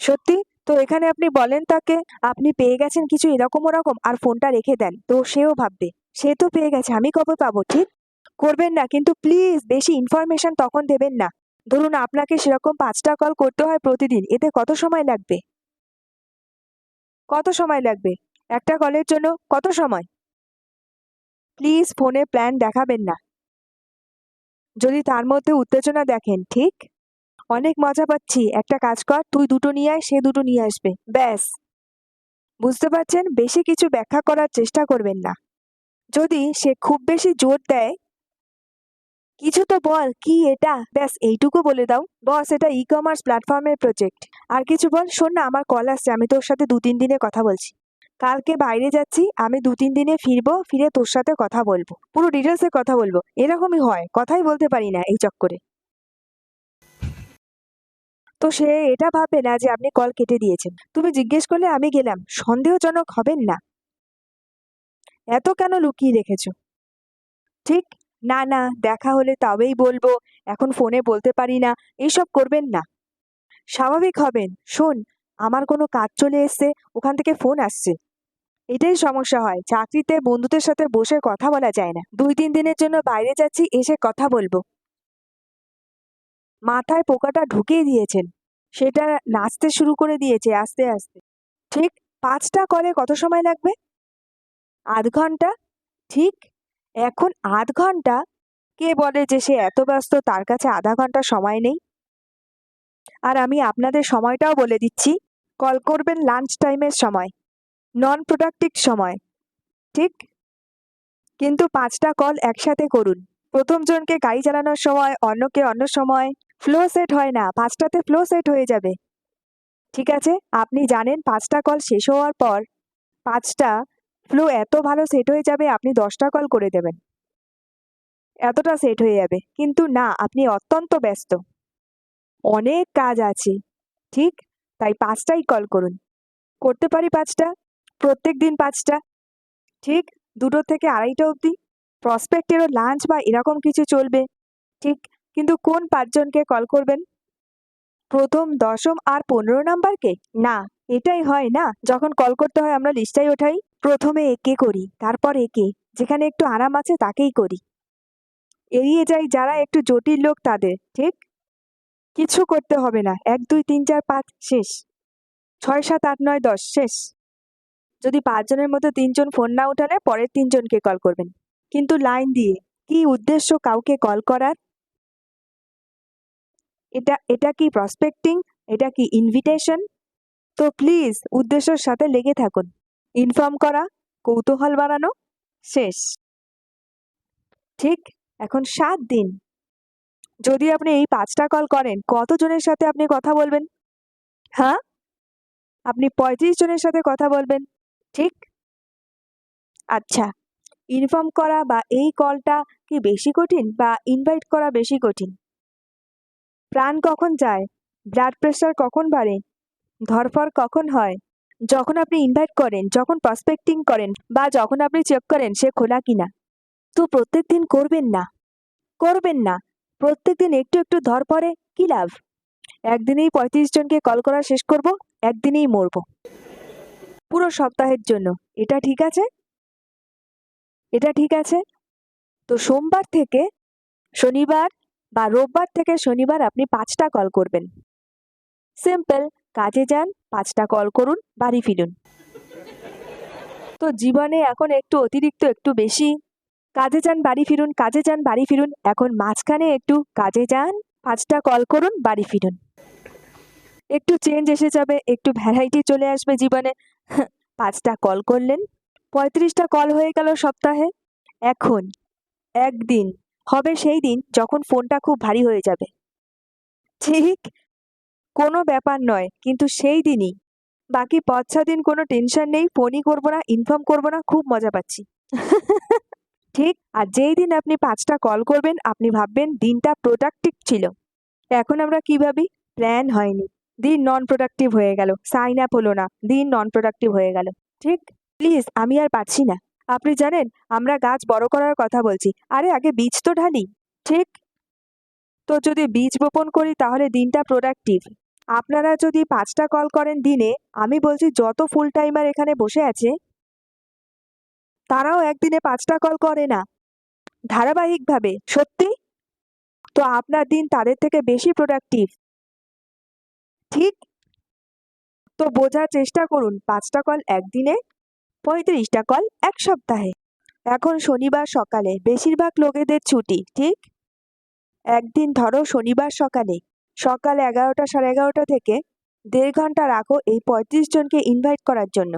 সত্যি। তো এখানে আপনি বলেন তাকে আপনি পেয়ে গেছেন কিছু এরকম ওরকম, আর ফোনটা রেখে দেন, তো সেও ভাববে সে তো পেয়ে গেছে, আমি কবে পাবো। ঠিক। করবেন না, কিন্তু প্লিজ বেশি ইনফরমেশন তখন দেবেন না। ধরুন আপনাকে সেরকম 5টা কল করতে হয় প্রতিদিন, এতে কত সময় লাগবে? কত সময় লাগবে একটা কলের জন্য? কত সময়? প্লিজ ফোনে প্ল্যান দেখাবেন না, যদি তার মধ্যে উত্তেজনা দেখেন। ঠিক। অনেক মজা পাচ্ছি, একটা কাজ কর, তুই 2টো নিয়ে আয়, সে 2টো নিয়ে আসবে, ব্যাস। বুঝতে পারছেন? বেশি কিছু ব্যাখ্যা করার চেষ্টা করবেন না। যদি সে খুব বেশি জোর দেয়, কিছু তো বল, কি এটা? ব্যাস এইটুকু বলে দাও। বস, এটা ই-কমার্স প্ল্যাটফর্মের প্রজেক্ট। আর কিছু বল। শোন না, আমার কল আসছে, আমি তোর সাথে 2-3 দিনে কথা বলছি। কালকে বাইরে যাচ্ছি, আমি 2-3 দিনে ফিরবো, ফিরে তোর সাথে কথা বলবো, পুরো ডিটেলসে কথা বলবো। এরকমই হয়, কথাই বলতে পারি না এই চক্করে। তো সে এটা ভাববে না যে আপনি কল কেটে দিয়েছেন। তুমি জিজ্ঞেস করলে আমি গেলাম, সন্দেহজনক হবেন না। এত কেন লুকিয়ে রেখেছো? ঠিক? না না, দেখা হলে তবেই বলবো, এখন ফোনে বলতে পারি না, এইসব করবেন না। স্বাভাবিক হবেন। শোন, আমার কোনো কাজ চলে এসছে, ওখান থেকে ফোন আসছে। এটাই সমস্যা হয়, চাকরিতে বন্ধুদের সাথে বসে কথা বলা যায় না। 2-3 দিনের জন্য বাইরে যাচ্ছি, এসে কথা বলবো। মাথায় পোকাটা ঢুকিয়ে দিয়েছেন, সেটা নাচতে শুরু করে দিয়েছে আস্তে আস্তে। ঠিক? 5টা কলে কত সময় লাগবে? আধ ঘন্টা। ঠিক? এখন আধ ঘন্টা? কে বলে যে সে এত ব্যস্ত তার কাছে আধা ঘন্টা সময় নেই? আর আমি আপনাদের সময়টাও বলে দিচ্ছি, কল করবেন লাঞ্চ টাইমের সময়, নন প্রোডাক্টিভ সময়। ঠিক? কিন্তু 5টা কল একসাথে করুন। প্রথম জনকে গাড়ি চালানোর সময়, অন্যকে অন্য সময়। ফ্লো সেট হয় না, 5টাতে ফ্লো সেট হয়ে যাবে। ঠিক আছে? আপনি জানেন 5টা কল শেষ হওয়ার পর 5টা ফ্লো এত ভালো সেট হয়ে যাবে, আপনি 10টা কল করে দেবেন, এতটা সেট হয়ে যাবে। কিন্তু না, আপনি অত্যন্ত ব্যস্ত, অনেক কাজ আছে। ঠিক? তাই 5টাই কল করুন। করতে পারি 5টা, প্রত্যেক দিন 5টা। ঠিক? 2টো থেকে 2:30 অবধি। প্রসপেক্টেরও লাঞ্চ বা এরকম কিছু চলবে। ঠিক? কিন্তু কোন 5জনকে কল করবেন? প্রথম, দশম আর 15 নাম্বারকে? না, এটাই হয় না, যখন কল করতে হয় আমরা লিস্টাই ওঠাই। প্রথমে একে করি, তারপর একে, যেখানে একটু আরাম আছে তাকেই করি। এড়িয়ে যাই যারা একটু জটিল লোক তাদের। ঠিক? কিছু করতে হবে না, 1 2 3 4 5 শেষ, 6 7 8 9 10 শেষ। যদি 5জনের মধ্যে 3জন ফোন না উঠালে পরের 3জনকে কল করবেন, কিন্তু লাইন দিয়ে। কি উদ্দেশ্য কাউকে কল করার? এটা এটা কি প্রসপেক্টিং? এটা কি ইনভিটেশন? তো প্লিজ উদ্দেশ্যের সাথে লেগে থাকুন। ইনফর্ম করা, কৌতূহল বাড়ানো, শেষ। ঠিক? এখন 7 দিন। যদি আপনি এই 5টা কল করেন, কতজনের সাথে আপনি কথা বলবেন? হ্যাঁ? আপনি 35 জনের সাথে কথা বলবেন। ঠিক? আচ্ছা, ইনফর্ম করা বা এই কলটা কি বেশি কঠিন, বা ইনভাইট করা বেশি কঠিন? প্রাণ কখন যায়? ব্লাড প্রেশার কখন বাড়ে? ধড়ফড় কখন হয়? যখন আপনি ইনভাইট করেন, যখন প্রসপেক্টিং করেন, বা যখন আপনি চেক করেন সে খোলা কিনা। তো প্রত্যেকদিন করবেন না, করবেন না। প্রত্যেকদিন একটু একটু ধড়ফড়ে কি লাভ? একদিনেই 35 জনকে কল করা শেষ করব, একদিনেই মরব। পুরো সপ্তাহের জন্য। এটা ঠিক আছে? এটা ঠিক আছে? তো সোমবার থেকে শনিবার বা রোববার থেকে শনিবার আপনি 5টা কল করবেন। সিম্পল। কাজে যান, 5টা কল করুন, বাড়ি ফিরুন। তো জীবনে এখন একটু অতিরিক্ত, একটু বেশি। কাজে যান, বাড়ি ফিরুন, কাজে যান, বাড়ি ফিরুন। এখন মাঝখানে একটু কাজে যান, 5টা কল করুন, বাড়ি ফিরুন। একটু চেঞ্জ এসে যাবে, একটু ভ্যারাইটি চলে আসবে জীবনে। 5টা কল করলেন, 35টা কল হয়ে গেল সপ্তাহে। এখন একদিন হবে সেই দিন যখন ফোনটা খুব ভারী হয়ে যাবে। ঠিক? কোনো ব্যাপার নয়, কিন্তু সেই দিনই। বাকি 5-6 দিন কোনো টেনশন নেই, ফোনই করবো না, ইনফর্ম করবো না, খুব মজা পাচ্ছি। ঠিক? আর যেই দিন আপনি 5টা কল করবেন, আপনি ভাববেন দিনটা প্রোডাক্টিভ ছিল। এখন আমরা কি ভাবি? প্ল্যান হয়নি, দিন নন প্রোডাক্টিভ হয়ে গেল, সাইন আপ হলো না, দিন নন প্রোডাক্টিভ হয়ে গেল। ঠিক? প্লিজ, আমি আর পারছি না। আপনি জানেন আমরা গাছ বড় করার কথা বলছি, আরে আগে বীজ তো ঢালি। ঠিক? তো যদি বীজ বপন করি তাহলে দিনটা প্রোডাক্টিভ। আপনারা যদি 5টা কল করেন দিনে, আমি বলছি যত ফুল টাইমার এখানে বসে আছে তারাও একদিনে 5টা কল করে না ধারাবাহিকভাবে। সত্যি? তো আপনার দিন তাদের থেকে বেশি প্রোডাক্টিভ। ঠিক? তো বোঝার চেষ্টা করুন, 5টা কল একদিনে, 35টা কল এক সপ্তাহে। এখন শনিবার সকালে বেশিরভাগ লোকেদের ছুটি। ঠিক? একদিন ধরো শনিবার সকালে, সকাল 11টা 11:30 থেকে 1.5 ঘন্টা রাখো এই 35 জনকে ইনভাইট করার জন্য।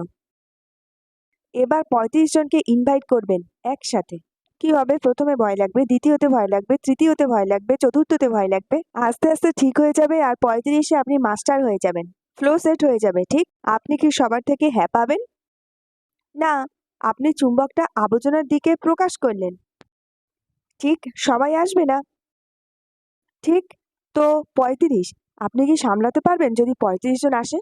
এবার 35 জনকে ইনভাইট করবেন একসাথে। কি হবে? প্রথমে ভয় লাগবে, দ্বিতীয়তে ভয় লাগবে, তৃতীয়তে ভয় লাগবে, চতুর্থতে ভয় লাগবে। আস্তে আস্তে ঠিক হয়ে যাবে আর 35-এ আপনি মাস্টার হয়ে যাবেন। ফ্লো সেট হয়ে যাবে, ঠিক? আপনি কি সবার থেকে হ্যাঁ পাবেন? না, আপনি চুম্বকটা আবর্জনার দিকে প্রকাশ করলেন। ঠিক, সবাই আসবে না। ঠিক, তো 35 আপনি কি সামলাতে পারবেন যদি 35 জন আসে?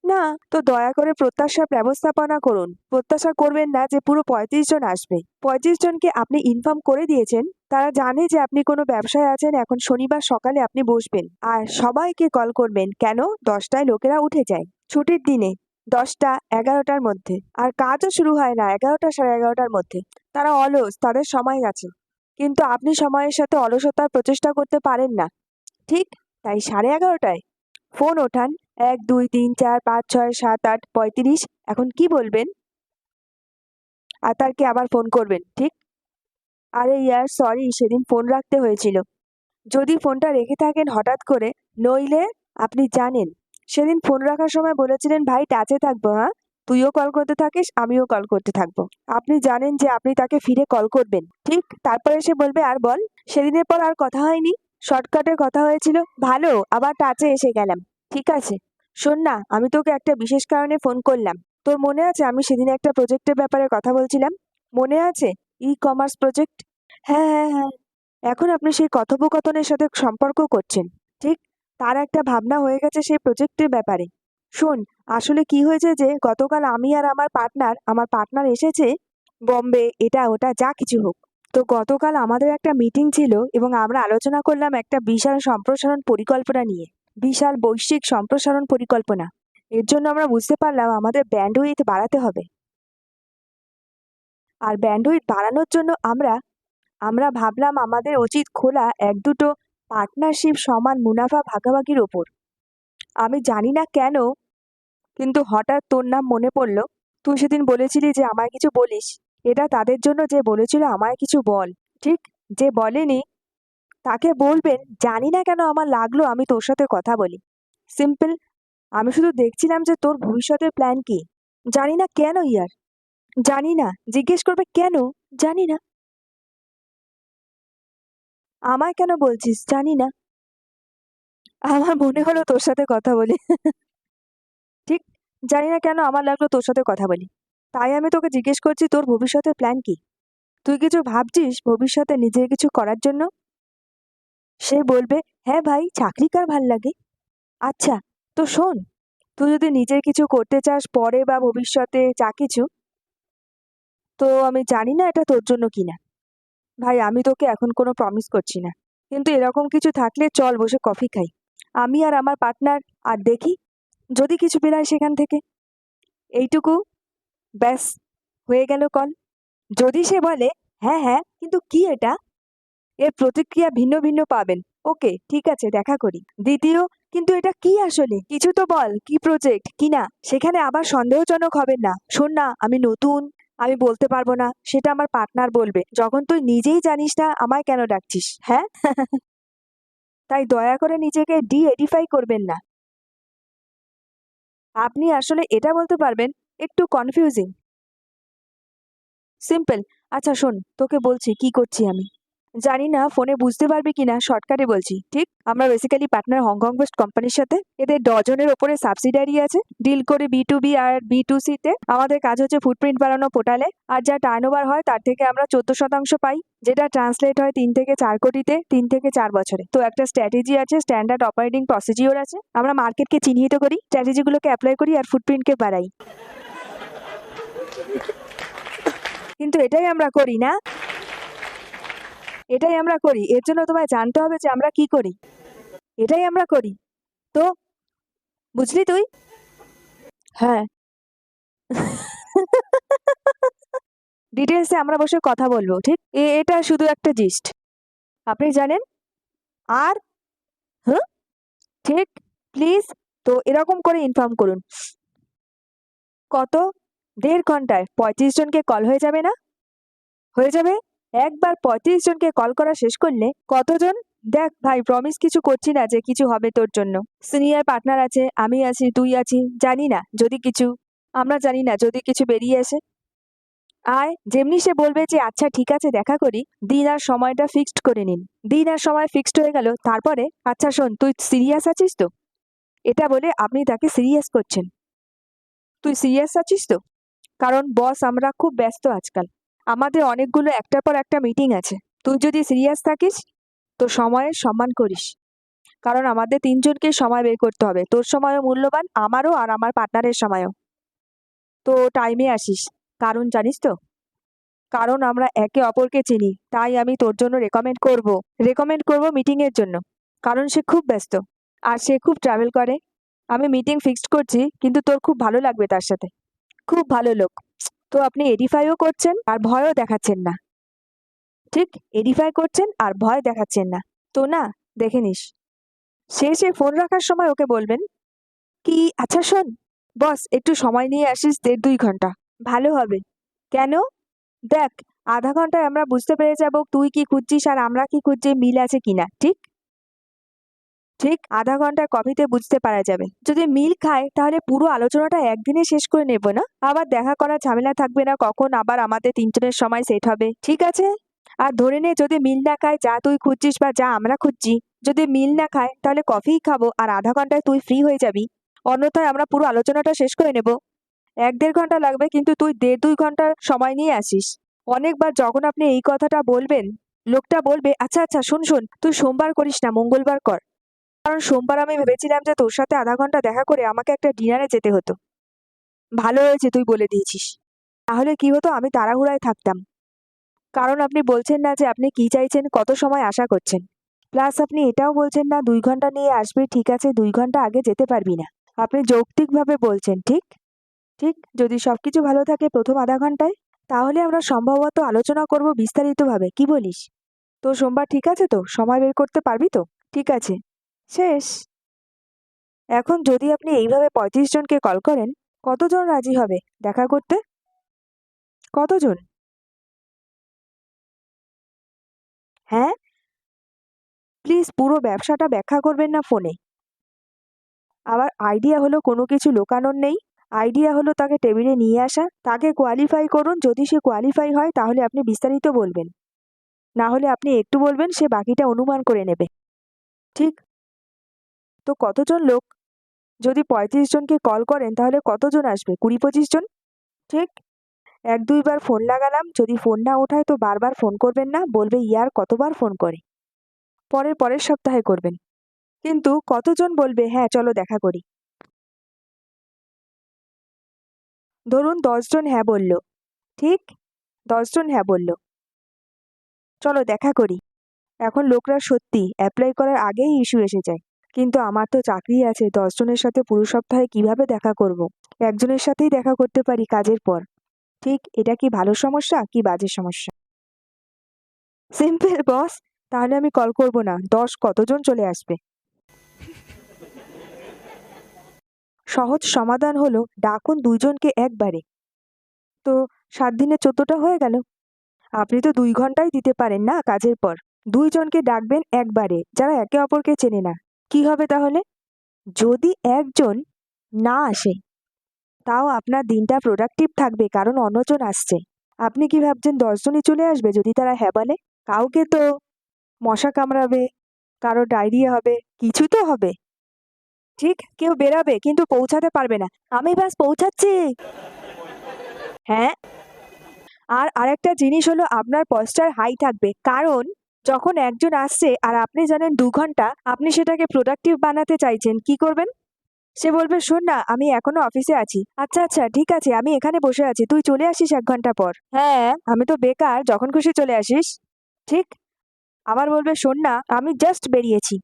না, তো দয়া করে প্রত্যাশার ব্যবস্থাপনা করুন। প্রত্যাশা করবেন না যে পুরো 35 জন আসবে। 35 জনকে আপনি ইনফর্ম করে দিয়েছেন, তারা জানে যে আপনি কোনো ব্যবসায় আছেন, এখন শনিবার সকালে আপনি বসবেন আর সবাইকে কল করবেন। কেন? 10টায় লোকেরা উঠে যায় ছুটির দিনে, 10টা 11টার মধ্যে, আর কাজও শুরু হয় না 11টা 11:30টার মধ্যে। তারা অলস, তাদের সময় আছে, কিন্তু আপনি সময়ের সাথে অলসতার প্রচেষ্টা করতে পারেন না, ঠিক? তাই 11:30টায় ফোন ওঠান, 1 2 3 4 5 6 7 8 35। এখন কি বলবেন? আর তারকে আবার ফোন করবেন, ঠিক? আরে ইয়ার সরি, সেদিন ফোন রাখতে হয়েছিল। যদি ফোনটা রেখে থাকেন হঠাৎ করে, নইলে আপনি জানেন সেদিন ফোন রাখার সময় বলেছিলেন ভাই টাচে থাকবো, হ্যাঁ? তুইও কল করতে থাকিস, আমিও কল করতে থাকবো। আপনি জানেন যে আপনি তাকে ফিরে কল করবেন, ঠিক? তারপরে সে বলবে আর বল, সেদিনের পর আর কথা হয়নি, শর্টকাটে কথা হয়েছিল, ভালো, আবার টাচে এসে গেলাম। ঠিক আছে, শোন না, আমি তোকে একটা বিশেষ কারণে ফোন করলাম। তোর মনে আছে আমি সেদিন একটা প্রজেক্টের ব্যাপারে কথা বলছিলাম? মনে আছে? Ecommerce project. হ্যাঁ হ্যাঁ হ্যাঁ, এখন আপনি সেই কথোপকথনের সাথে সম্পর্ক করছেন, ঠিক? তার একটা ভাবনা হয়ে গেছে সেই প্রজেক্টের ব্যাপারে। শোন, আসলে কি হয়েছে যে গতকাল আমি আর আমার পার্টনার এসেছে বম্বে, এটা ওটা যা কিছু হোক। তো গতকাল আমাদের একটা মিটিং ছিল এবং আমরা আলোচনা করলাম একটা বিশাল সম্প্রসারণ পরিকল্পনা নিয়ে। বিশাল বৈশ্বিক সম্প্রসারণ পরিকল্পনা। এর জন্য আমরা বুঝতে পারলাম আমাদের ব্যান্ডউইথ বাড়াতে হবে। আর ব্যান্ডউইথ বাড়ানোর জন্য আমরা ভাবলাম আমাদের উচিত খোলা 1-2টো পার্টনারশিপ সমান মুনাফা ভাগাভাগির ওপর। আমি জানি না কেন, কিন্তু হঠাৎ তোর নাম মনে পড়ল। তুই সেদিন বলেছিলি যে আমায় কিছু বলিস। এটা তাদের জন্য যে বলেছিল আমায় কিছু বল, ঠিক? যে বলেনি তাকে বলবেন জানি না কেন আমার লাগলো আমি তোর সাথে কথা বলি। সিম্পল, আমি শুধু দেখছিলাম যে তোর ভবিষ্যতের প্ল্যান কি। জানি না কেন ইয়ার, জানি না। জিজ্ঞেস করবে কেন? জানি না। আমায় কেন বলছিস? জানি না। আমার মনে হলো তোর সাথে কথা বলি। ঠিক, জানি না কেন আমার লাগলো তোর সাথে কথা বলি। তাই আমি তোকে জিজ্ঞেস করছি তোর ভবিষ্যতের প্ল্যান কি? তুই কিছু ভাবছিস ভবিষ্যতে নিজের কিছু করার জন্য? সে বলবে হ্যাঁ ভাই, চাকরি কার ভাল লাগে। আচ্ছা, তো শোন, তুই যদি নিজের কিছু করতে চাস পরে বা ভবিষ্যতে যা কিছু, তো আমি জানি না এটা তোর জন্য কিনা। ভাই আমি তোকে এখন কোনো প্রমিস করছি না, কিন্তু এরকম কিছু থাকলে চল বসে কফি খাই, আমি আর আমার পার্টনার, আর দেখি যদি কিছু বেরায় সেখান থেকে। এইটুকু, ব্যাস, হয়ে গেল কল। যদি সে বলে হ্যাঁ হ্যাঁ কিন্তু কি এটা, এর প্রতিক্রিয়া ভিন্ন ভিন্ন পাবেন। ওকে ঠিক আছে, দেখা করি। দ্বিতীয়, কিন্তু এটা কি আসলে, কিছু তো বল, কি প্রজেক্ট কি না। সেখানে আবার সন্দেহজনক হবেন না, শোন না আমি নতুন, আমি বলতে পারবো না, সেটা আমার পার্টনার বলবে, যখন তুই নিজেই জানিস না আমায় কেন ডাকছিস, হ্যাঁ? তাই দয়া করে নিজেকে ডি-এডিফাই করবেন না। আপনি আসলে এটা বলতে পারবেন, একটু কনফিউজিং। সিম্পল। আচ্ছা শোন, তোকে বলছি কি করছি আমি। জানি না ফোনে বুঝতে পারবি কিনা, শর্টকাটে বলছি, ঠিক? আমরা বেসিক্যালি পার্টনার হংকং বেস্ট কোম্পানির সাথে। এদের ডজনের ওপরে সাবসিডারি আছে, ডিল করে B2B আর B2C তে। আমাদের কাজ হচ্ছে ফুটপ্রিন্ট বাড়ানো পোর্টালে, আর যা টার্নওভার হয় তার থেকে আমরা 14% পাই, যেটা ট্রান্সলেট হয় 3 থেকে 4 কোটিতে 3 থেকে 4 বছরে। তো একটা স্ট্র্যাটেজি আছে, স্ট্যান্ডার্ড অপারেটিং প্রসিডিওর আছে, আমরা মার্কেটকে চিহ্নিত করি, স্ট্র্যাটেজিগুলোকে অ্যাপ্লাই করি আর ফুটপ্রিন্টকে বাড়াই। কিন্তু এটাই আমরা করি না, এটাই আমরা করি। এর জন্য তোমায় জানতে হবে যে আমরা কি করি। এটাই আমরা করি। তো বুঝলি তুই? হ্যাঁ। ডিটেলসে আমরা বসে কথা বলবো, ঠিক? এটা শুধু একটা জিস্ট, আপনি জানেন। আর হ্যাঁ, ঠিক, প্লিজ। তো এরকম করে ইনফর্ম করুন। কত? 1.5 ঘন্টায় 35 জনকে কল হয়ে যাবে না? হয়ে যাবে। একবার 35 জনকে কল করা শেষ করলে কতজন? দেখ ভাই, প্রমিস কিছু করছি না যে কিছু হবে তোর জন্য। সিনিয়র পার্টনার আছে, আমি আছি, তুই আছি, জানি না যদি কিছু, আমরা জানি না যদি কিছু বেরিয়ে আসে। আর যেমনি সে বলবে যে আচ্ছা ঠিক আছে দেখা করি, দিন আর সময়টা ফিক্সড করে নিন। দিন আর সময় ফিক্সড হয়ে গেল, তারপরে আচ্ছা শোন তুই সিরিয়াস আছিস তো, এটা বলে আপনি তাকে সিরিয়াস করছেন। তুই সিরিয়াস আছিস তো? কারণ বস আমরা খুব ব্যস্ত আজকাল, আমাদের অনেকগুলো একটার পর একটা মিটিং আছে। তুই যদি সিরিয়াস থাকিস তো সময়ের সম্মান করিস, কারণ আমাদের তিনজনকে সময় বের করতে হবে, তোর সময়ও মূল্যবান, আমারও আর আমার পার্টনারের সময়ও। তো টাইমে আসিস, কারণ জানিস তো, কারণ আমরা একে অপরকে চিনি, তাই আমি তোর জন্য রেকমেন্ড করব মিটিং এর জন্য, কারণ সে খুব ব্যস্ত আর সে খুব ট্রাভেল করে। আমি মিটিং ফিক্সড করছি, কিন্তু তোর খুব ভালো লাগবে তার সাথে, খুব ভালো লোক। তো আপনি এডিফাইও করছেন আর ভয়ও দেখাচ্ছেন না। ঠিক, এডিফাই করছেন আর ভয় দেখাচ্ছেন না। তো না, দেখে নিস। শেষে ফোন রাখার সময় ওকে বলবেন কি, আচ্ছা শোন বস একটু সময় নিয়ে আসিস 1.5-2 ঘন্টা, ভালো হবে। কেন? দেখ, আধা ঘন্টায় আমরা বুঝতে পেরে যাব তুই কি খুঁজছিস আর আমরা কি খুঁজছি, মিল আছে কিনা। ঠিক ঠিক আধা ঘন্টার কফিতে বুঝতে পারা যাবে। যদি মিল খায় তাহলে পুরো আলোচনাটা একদিনে শেষ করে নেব না, আবার দেখা করার ঝামেলা থাকবে না, কখন আবার আমাদের তিনজনের সময় সেট হবে। ঠিক আছে? আর ধরে নে যদি মিল না খায়, যা তুই খুঁজছিস বা যা আমরা খুঁজছি, যদি মিল না খায় তাহলে কফিই খাবো আর আধা ঘন্টায় তুই ফ্রি হয়ে যাবি। অন্যথায় আমরা পুরো আলোচনাটা শেষ করে নেব। 1-1.5 ঘন্টা লাগবে, কিন্তু তুই 1.5-2 ঘন্টার সময় নিয়ে আসিস। অনেকবার যখন আপনি এই কথাটা বলবেন, লোকটা বলবে আচ্ছা আচ্ছা শুন শুন, তুই সোমবার করিস না, মঙ্গলবার কর। কারণ সোমবার আমি ভেবেছিলাম যে তোর সাথে আধা ঘন্টা দেখা করে আমাকে একটা ডিনারে যেতে হতো। ভালো হয়েছে তুই বলে দিয়েছিস, তাহলে কি হতো, আমি তাড়াহুড়ায় থাকতাম। কারণ আপনি বলছেন না যে আপনি কি চাইছেন, কত সময় আশা করছেন। প্লাস আপনি এটাও বলছেন না 2 ঘন্টা নিয়ে আসবি, ঠিক আছে 2 ঘন্টা আগে যেতে পারবি না। আপনি যৌক্তিকভাবে বলছেন। ঠিক ঠিক যদি সবকিছু ভালো থাকে প্রথম আধা ঘন্টায়, তাহলে আমরা সম্ভবত আলোচনা করব বিস্তারিতভাবে, কি বলিস? তো সোমবার ঠিক আছে তো, সময় বের করতে পারবি তো? ঠিক আছে, শেষ। এখন যদি আপনি এইভাবে 35 জনকে কল করেন, কতজন রাজি হবে দেখা করতে? কতজন? হ্যাঁ, প্লিজ পুরো ব্যবসাটা ব্যাখ্যা করবেন না ফোনে। আবার আইডিয়া হলো কোনো কিছু লোকানোর নেই, আইডিয়া হলো তাকে টেবিলে নিয়ে আসা, তাকে কোয়ালিফাই করুন, যদি সে কোয়ালিফাই হয় তাহলে আপনি বিস্তারিত বলবেন, না হলে আপনি একটু বলবেন, সে বাকিটা অনুমান করে নেবে। ঠিক, তো কতজন লোক? যদি 35 জনকে কল করেন তাহলে কতজন আসবে, 20-25 জন। ঠিক, 1-2 বার ফোন লাগালাম, যদি ফোন না ওঠায় তো বারবার ফোন করবেন না, বলবে ইয়ার কতবার ফোন করে। পরের পরের সপ্তাহে করবেন। কিন্তু কতজন বলবে হ্যাঁ চলো দেখা করি? ধরুন 10 জন হ্যাঁ বলল। ঠিক, 10 জন হ্যাঁ বলল, চলো দেখা করি। এখন লোকরা সত্যি অ্যাপ্লাই করার আগেই ইস্যু এসে যায়, কিন্তু আমার তো চাকরি আছে, 10 জনের সাথে পুরো সপ্তাহে কিভাবে দেখা করব? একজনের সাথেই দেখা করতে পারি কাজের পর। ঠিক, এটা কি ভালো সমস্যা কি বাজে সমস্যা? সিম্পল বস, তাহলে আমি কল করব না, 10 কতজন চলে আসবে? সহজ সমাধান হলো ডাকুন 2 জনকে একবারে। তো 7 দিনে 14টা হয়ে গেল। আপনি তো 2 ঘন্টাই দিতে পারেন না কাজের পর। 2 জনকে ডাকবেন একবারে যারা একে অপরকে চেনে না। কি হবে তাহলে? যদি একজন না আসে, তাও আপনার দিনটা প্রোডাক্টিভ থাকবে, কারণ অন্যজন আসছে। আপনি কি ভাবছেন 10 জনই চলে আসবে যদি তারা হ্যাঁ বলে? কাউকে তো মশা কামড়াবে, কারো ডায়রিয়া হবে, কিছু তো হবে। ঠিক, কেউ বেরাবে কিন্তু পৌঁছাতে পারবে না, আমি ব্যাস পৌঁছাচ্ছি। হ্যাঁ, আর আরেকটা জিনিস হলো আপনার পস্টার হাই থাকবে, কারণ যখন একজন আসছে আর আপনি জানেন 2 ঘন্টা আপনি সেটাকে প্রোডাক্টিভ বানাতে চাইছেন, কি করবেন? সে বলবে শোন না আমি এখনো অফিসে আছি। আচ্ছা আচ্ছা ঠিক আছে, আমি এখানে বসে আছি, তুই চলে আসিস 1 ঘন্টা পর। হ্যাঁ, আমি তো বেকার, যখন খুশি চলে আসিস। ঠিক, আবার বলবে শোন না আমি জাস্ট বেরিয়েছি।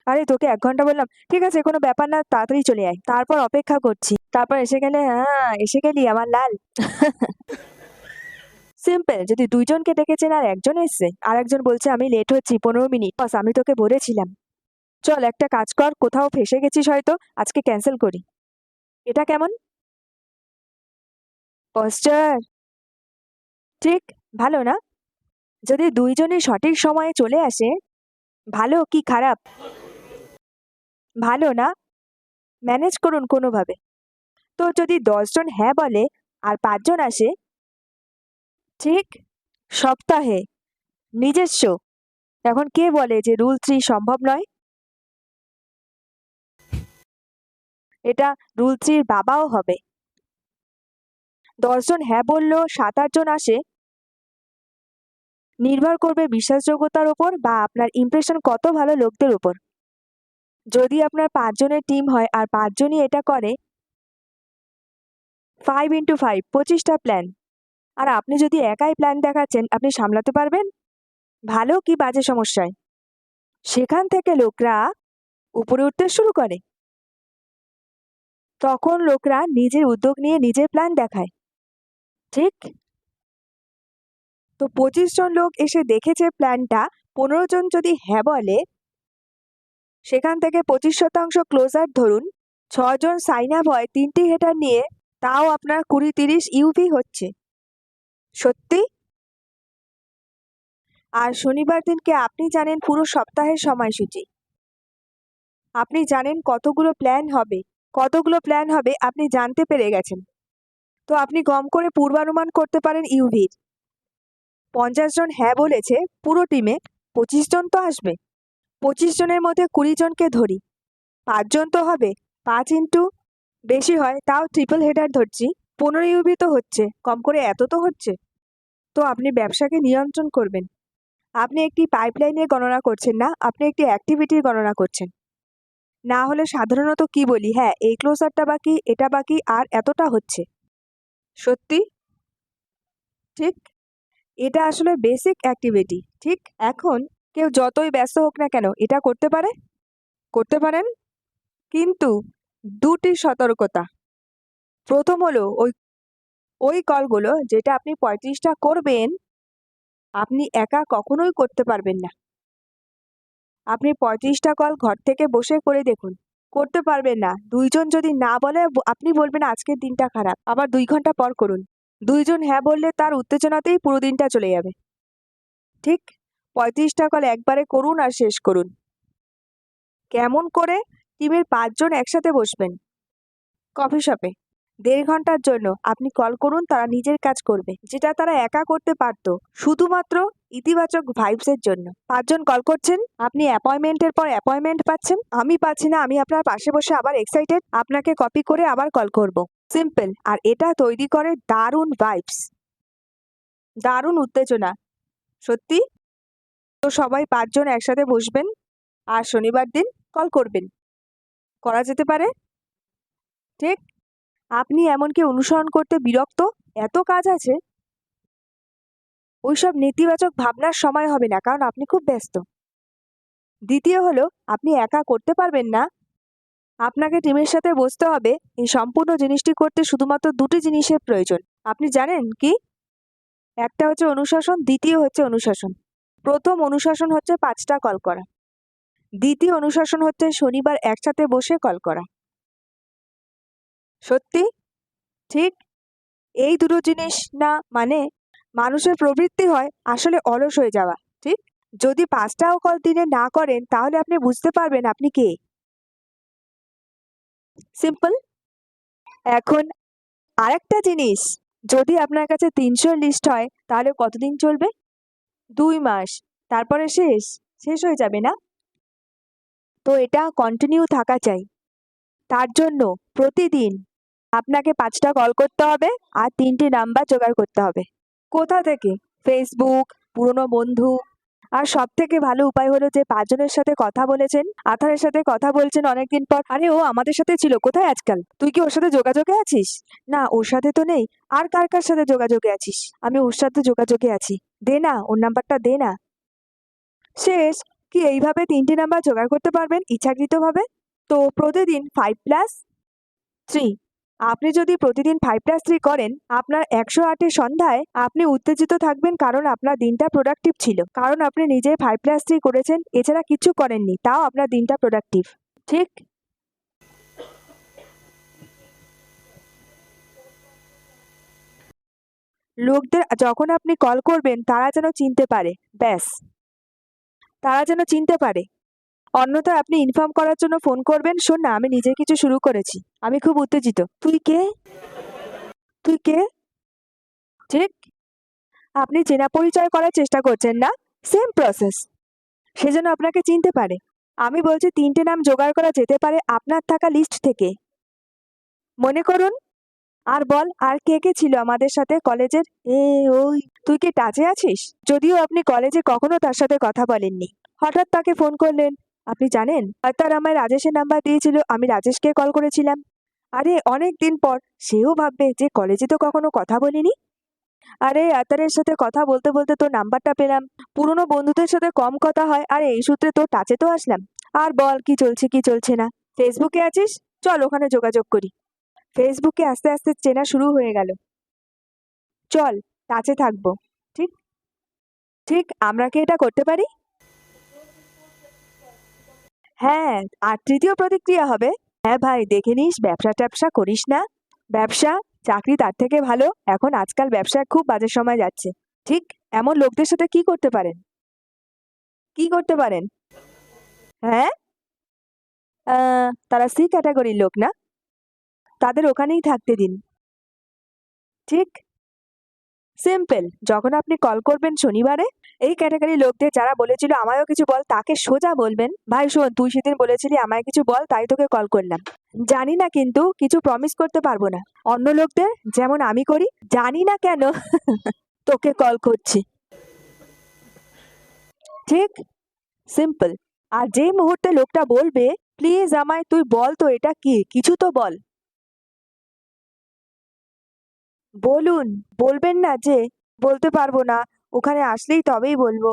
আরে তোকে 1 ঘন্টা বললাম, ঠিক আছে কোনো ব্যাপার না, তাড়াতাড়ি চলে আয়, তারপর অপেক্ষা করছি, তারপর এসে গেলে হ্যাঁ এসে গেলি আমার লাল। সিম্পল, যদি 2 জনকে ডেকেছেন আর একজন এসছে আর একজন বলছে আমি লেট হচ্ছি 15 মিনিট, বস আমি তোকে বলেছিলাম, চল একটা কাজ কর, কোথাও ফেসে গেছিস হয়তো, আজকে ক্যান্সেল করি। এটা কেমন পোস্টার? ঠিক, ভালো না? যদি 2 জনই সঠিক সময়ে চলে আসে, ভালো কি খারাপ? ভালো না? ম্যানেজ করুন কোনোভাবে। তো যদি 10 জন হ্যাঁ বলে আর 5 জন আসে, ঠিক, সপ্তাহে, নিজস্ব। এখন কে বলে যে রুল 3 সম্ভব নয়? এটা রুল 3 এর বাবাও হবে। 10 জন হ্যাঁ বলল, 7-8 জন আসে। নির্ভর করবে বিশ্বাসযোগ্যতার উপর বা আপনার ইমপ্রেশন কত ভালো লোকদের উপর। যদি আপনার 5 জনের টিম হয় আর 5 জনই এটা করে, 5 into 5 25টা প্ল্যান। আর আপনি যদি একাই প্ল্যান দেখাচ্ছেন, আপনি সামলাতে পারবেন? ভালো কি বাজে সমস্যায়? সেখান থেকে লোকরা উপরে উঠতে শুরু করে। তখন লোকরা নিজের উদ্যোগ নিয়ে নিজের প্ল্যান দেখায়। ঠিক? তো 25 জন লোক এসে দেখেছে প্ল্যানটা, 15 জন যদি হ্যাঁ বলে, সেখান থেকে 25% ক্লোজার ধরুন, 6 জন সাইন আপ হয় 3টি হেডার নিয়ে, তাও আপনার 20-30 ইউভি হচ্ছে। সত্যি? আর শনিবার দিনকে আপনি জানেন পুরো সপ্তাহের সময়সূচি। আপনি জানেন কতগুলো প্ল্যান হবে আপনি জানতে পেরে গেছেন। তো আপনি কম করে পূর্বানুমান করতে পারেন ইউভির। 50 জন হ্যাঁ বলেছে পুরো টিমে, 25 জন তো আসবে। 25 জনের মধ্যে 20 জনকে ধরি, 5 জন তো হবে। 5 ইন্টু বেশি হয় তাও ট্রিপল হেডার ধরছি, 15 ইউভি তো হচ্ছে, কম করে এত তো হচ্ছে। তো আপনি ব্যবসাকে নিয়ন্ত্রণ করবেন। আপনি একটি পাইপলাইনের গণনা করছেন না, আপনি একটি অ্যাক্টিভিটির গণনা করছেন। না হলে সাধারণত কি বলি, হ্যাঁ এই ক্লোজারটা বাকি, এটা বাকি, আর এতটা হচ্ছে। সত্যি? ঠিক, এটা আসলে বেসিক অ্যাক্টিভিটি। ঠিক, এখন কেউ যতই ব্যস্ত হোক না কেন এটা করতে পারেন। কিন্তু 2টি সতর্কতা। প্রথম হলো ওই কলগুলো যেটা আপনি 35টা করবেন, আপনি একা কখনোই করতে পারবেন না। আপনি 35টা কল ঘর থেকে বসে করে দেখুন, করতে পারবেন না। 2 জন যদি না বলে আপনি বলবেন আজকের দিনটা খারাপ, আবার 2 ঘন্টা পর করুন। 2 জন হ্যাঁ বললে তার উত্তেজনাতেই পুরো দিনটা চলে যাবে। ঠিক, 35টা কল একবারে করুন আর শেষ করুন। কেমন করে? টিমের 5 জন একসাথে বসবেন কফি শপে, 1.5 ঘন্টার জন্য আপনি কল করুন, তারা নিজের কাজ করবে যেটা তারা একা করতে পারত, শুধুমাত্র ইতিবাচক ভাইবসের জন্য। 5 জন কল করছেন, আপনি অ্যাপয়েন্টমেন্টের পর অ্যাপয়েন্টমেন্ট পাচ্ছেন। আমি পাচ্ছি না, আমি আপনার পাশে বসে আবার এক্সাইটেড, আপনাকে কপি করে আবার কল করব। সিম্পল, আর এটা তৈরি করে দারুণ ভাইবস, দারুণ উত্তেজনা। সত্যি? তো সবাই 5 জন একসাথে বসবেন আর শনিবার দিন কল করবেন। করা যেতে পারে? ঠিক, আপনি এমনকি অনুসরণ করতে বিরক্ত, এত কাজ আছে, ওইসব নেতিবাচক ভাবনার সময় হবে না, কারণ আপনি খুব ব্যস্ত। দ্বিতীয় হলো, আপনি একা করতে পারবেন না, আপনাকে টিমের সাথে বসতে হবে। এই সম্পূর্ণ জিনিসটি করতে শুধুমাত্র 2টি জিনিসের প্রয়োজন। আপনি জানেন কি? একটা হচ্ছে অনুশাসন, দ্বিতীয় হচ্ছে অনুশাসন। প্রথম অনুশাসন হচ্ছে 5টা কল করা, দ্বিতীয় অনুশাসন হচ্ছে শনিবার একসাথে বসে কল করা। সত্যি? ঠিক, এই দুটো জিনিস না মানে মানুষের প্রবৃত্তি হয় আসলে অলস হয়ে যাওয়া। ঠিক, যদি 5টাও কল দিনে না করেন তাহলে আপনি বুঝতে পারবেন আপনি কে। সিম্পল। এখন আরেকটা জিনিস, যদি আপনার কাছে 300 লিস্ট হয় তাহলে কতদিন চলবে? 2 মাস, তারপরে শেষ হয়ে যাবে না? তো এটা কন্টিনিউ থাকা চাই। তার জন্য প্রতিদিন আপনাকে 5টা কল করতে হবে আর 3টি নাম্বার জোগাড় করতে হবে। কোথা থেকে? ফেসবুক, পুরনো বন্ধু। আর সব থেকে ভালো উপায় হলো যে 5 জনের সাথে কথা বলেছেন, আথারের সাথে কথা বলছেন অনেকদিন পর, আরে ও আমাদের সাথে ছিল, কোথায় আজকাল? তুই কি ওর সাথে যোগাযোগে আছিস? না ওর সাথে তো নেই। আর কার কার সাথে যোগাযোগে আছিস? আমি ওর সাথে যোগাযোগে আছি, দে না ওর নাম্বারটা দে না। শেষ। কি এইভাবে 3টি নাম্বার জোগাড় করতে পারবেন ইচ্ছাকৃতভাবে? তো প্রতিদিন 5+3, আপনি যদি প্রতিদিন 5+3 করেন, আপনার 108 সন্ধ্যায় আপনি উত্তেজিত থাকবেন, কারণ আপনার দিনটা প্রোডাক্টিভ ছিল, কারণ আপনি নিজে 5+3 করেছেন, এছাড়া কিছু করেননি, তাও আপনার দিনটা প্রোডাক্টিভ। ঠিক, লোকদের যখন আপনি কল করবেন তারা যেন চিনতে পারে, ব্যাস, তারা যেন চিনতে পারে। অন্যথায় আপনি ইনফর্ম করার জন্য ফোন করবেন, শোন না আমি নিজে কিছু শুরু করেছি, আমি খুব উত্তেজিত। তুই কে? ঠিক, আপনি চেনা পরিচয় করার চেষ্টা করছেন না, সেম প্রসেস, সেজন্য আপনাকে চিনতে পারে। আমি বলছি ৩টে নাম জোগাড় করা যেতে পারে আপনার থাকা লিস্ট থেকে। মনে করুন। আর বল, আর কে কে ছিল আমাদের সাথে কলেজের? ওই, তুই কি টাচে আছিস? যদিও আপনি কলেজে কখনো তার সাথে কথা বলেননি, হঠাৎ তাকে ফোন করলেন। আপনি জানেন, তার আমায় রাজেশের নাম্বার দিয়েছিল, আমি রাজেশকে কল করেছিলাম। আরে অনেক দিন পর সেও ভাববে যে কলেজে তো কখনো কথা বলিনি। আরে আতারের সাথে কথা বলতে বলতে তোর নাম্বারটা পেলাম। পুরনো বন্ধুদের সাথে কম কথা হয়, আরে এই সূত্রে তোর টাচে তো আসলাম। আর বল, কি চলছে কি চলছে না? ফেসবুকে আছিস? চল ওখানে যোগাযোগ করি। ফেসবুকে আস্তে আস্তে চেনা শুরু হয়ে গেল। চল, টাচে থাকবো। ঠিক ঠিক আমরা কি এটা করতে পারি? হ্যাঁ, আর তৃতীয় প্রতিক্রিয়া হবে, হ্যাঁ ভাই দেখে নিস, ব্যবসা ট্যাবসা করিস না। ব্যবসা, চাকরি তার থেকে ভালো। এখন আজকাল ব্যবসায় খুব বাজে সময় যাচ্ছে। ঠিক, এমন লোকদের সাথে কি করতে পারেন? কি করতে পারেন? হ্যাঁ, তারা সি ক্যাটাগরির লোক না, তাদের ওখানেই থাকতে দিন। ঠিক, সিম্পল। যখন আপনি কল করবেন শনিবারে, এই ক্যাটাগরি লোকদের যারা বলেছিল আমায়ও কিছু বল, তাকে সোজা বলবেন, ভাই শোন, তুই সেদিন বলেছিলি আমায় কিছু বল, তাই তোকে কল করলাম। জানি না, কিন্তু কিছু প্রমিস করতে পারবো না। অন্য লোকদের যেমন আমি করি, জানি না কেন তোকে কল করছি। ঠিক, সিম্পল। আর যে মুহূর্তে লোকটা বলবে, প্লিজ আমায় তুই বল তো এটা কি, কিছু তো বল, বলুন। বলবেন না যে বলতে পারবো না, ওখানে আসলেই তবেই বলবো।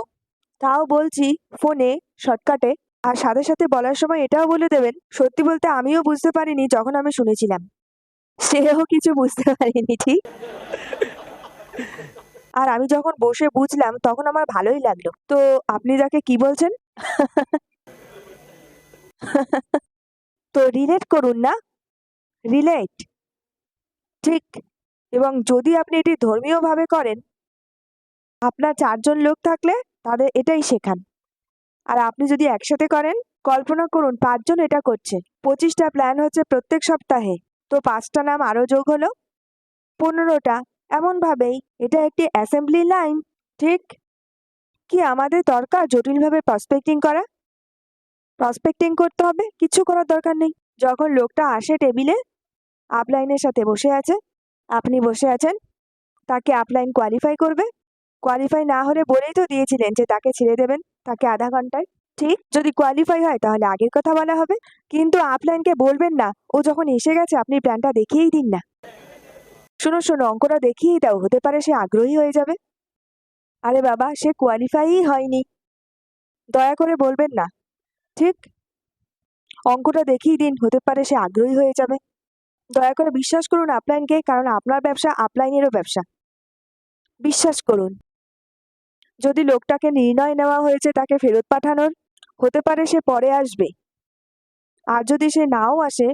তাও বলছি ফোনে, শর্টকাটে। আর সাথে সাথে বলার সময় এটাও বলে দেবেন, সত্যি বলতে আমিও বুঝতে পারিনি যখন আমি শুনেছিলাম। সেও কিছু বুঝতে পারিনি। ঠিক, আর আমি যখন বসে বুঝলাম তখন আমার ভালোই লাগলো। তো আপনি যাকে কি বলছেন তো রিলেট করুন না, রিলেট। ঠিক, এবং যদি আপনি এটি ধর্মীয়ভাবে করেন, আপনার 4জন লোক থাকলে তাদের এটাই শেখান। আর আপনি যদি একসাথে করেন, কল্পনা করুন 5জন এটা করছে, 25টা প্ল্যান হচ্ছে প্রত্যেক সপ্তাহে, তো 5টা নাম আরো যোগ হলো, 15টা। এমন ভাবেই এটা একটি অ্যাসেম্বলি লাইন। ঠিক, কি আমাদের দরকার জটিলভাবে প্রসপেক্টিং করা? প্রসপেক্টিং করতে হবে, কিছু করার দরকার নেই। যখন লোকটা আসে টেবিলে, আপলাইনের সাথে বসে আছে, আপনি বসে আছেন, তাকে আপলাইন কোয়ালিফাই করবে। কোয়ালিফাই না হলে বলেই তো দিয়েছিলেন যে তাকে ছেড়ে দেবেন, তাকে আধা ঘন্টায়। ঠিক, যদি কোয়ালিফাই হয় তাহলে আগের কথা বলা হবে, কিন্তু আপলাইনকে বলবেন না ও যখন এসে গেছে আপনি প্ল্যানটা দেখিয়েই দিন না। শোনো শোনো, অঙ্কটা দেখিয়েই দাও, হতে পারে সে আগ্রহী হয়ে যাবে। আরে বাবা, সে কোয়ালিফাই হয়নি, দয়া করে বলবেন না। ঠিক, অঙ্কটা দেখিয়ে দিন, হতে পারে সে আগ্রহী হয়ে যাবে। দয়া করে বিশ্বাস করুন আপলাইনকে, কারণ আপনার ব্যবসা আপলাইনেরও ব্যবসা। বিশ্বাস করুন। যদি লোকটাকে নির্ণয় নেওয়া হয়েছে তাকে ফেরত পাঠানোর, হতে পারে সে পরে আসবে। আর যদি সে নাও আসে,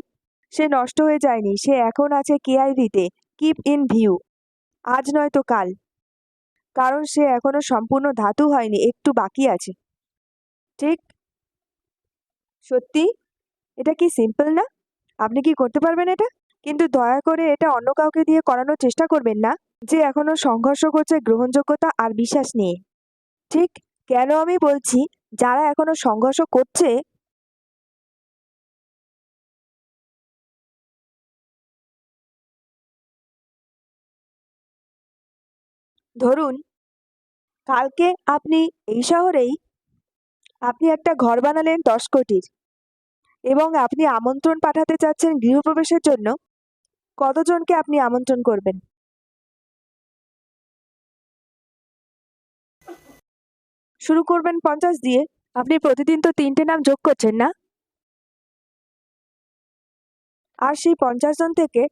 সে নষ্ট হয়ে যায়নি, সে এখন আছে কেআইভিতে, কিপ ইন ভিউ, আজ নয়তো কাল, কারণ সে এখনো সম্পূর্ণ ধাতু হয়নি, একটু বাকি আছে। ঠিক, সত্যি, এটা কি সিম্পল না? আপনি কি করতে পারবেন এটা? কিন্তু দয়া করে এটা অন্য কাউকে দিয়ে করানোর চেষ্টা করবেন না, যে এখনো সংঘর্ষ করছে গ্রহণযোগ্যতা আর বিশ্বাস নিয়ে। ঠিক, কেন আমি বলছি যারা এখনো সংঘর্ষ করছে, ধরুন কালকে আপনি এই শহরেই আপনি একটা ঘর বানালেন 10 কোটির, এবং আপনি আমন্ত্রণ পাঠাতে চাচ্ছেন গৃহপ্রবেশের জন্য। কতজনকে আপনি আমন্ত্রণ করবেন? শুরু করবেন 50 দিয়ে। আপনি প্রতিদিন তো 3টে নাম যোগ করছেন না? আর সেই 50 জন থেকে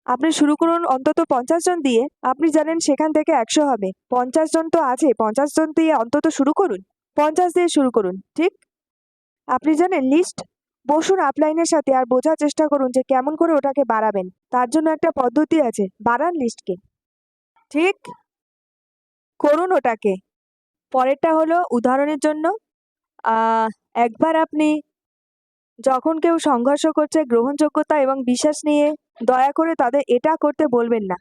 আপনি শুরু করুন অন্তত 50 জন দিয়ে। আপনি জানেন সেখান থেকে 100 হবে, 50 জন তো আছে, 50 জন দিয়ে অন্তত শুরু করুন। 50 দিয়ে শুরু করুন। ঠিক, আপনি জানেন লিস্ট, বসুন আপলাইনের সাথে আর বোঝার চেষ্টা করুন যে কেমন করে ওটাকে বাড়াবেন। তার জন্য একটা পদ্ধতি আছে, বাড়ান লিস্টকে। ঠিক, করুন ওটাকে। পরেরটা হলো উদাহরণের জন্য, আহ একবার আপনি, যখন কেউ সংঘর্ষ করছে গ্রহণযোগ্যতা এবং বিশ্বাস নিয়ে, দয়া করে তাদের এটা করতে বলবেন না।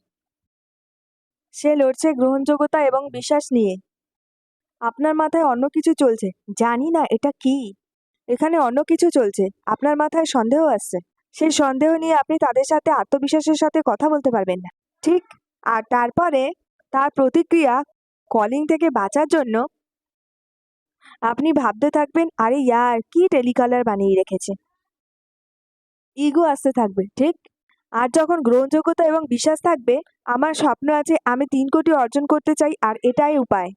সে লড়ছে গ্রহণযোগ্যতা এবং বিশ্বাস নিয়ে। আপনার মাথায় অন্য কিছু চলছে, জানি না এটা কি। এখানে অন্য কিছু চলছে, আপনার মাথায় সন্দেহ আসছে। সেই সন্দেহ নিয়ে আপনি তাদের সাথে আত্মবিশ্বাসের সাথে কথা বলতে পারবেন না, ঠিক? আর তারপরে তার প্রতিক্রিয়া, কলিং থেকে বাঁচার জন্য আপনি ভাবতে থাকবেন, আরে ইয়ার কি টেলিকলার বানিয়ে রেখেছে। ইগো আসতে থাকবে, ঠিক? আর যখন গ্রহণযোগ্যতা এবং বিশ্বাস থাকবে, আমার স্বপ্ন আছে, আমি 3 কোটি অর্জন করতে চাই, আর এটাই উপায়।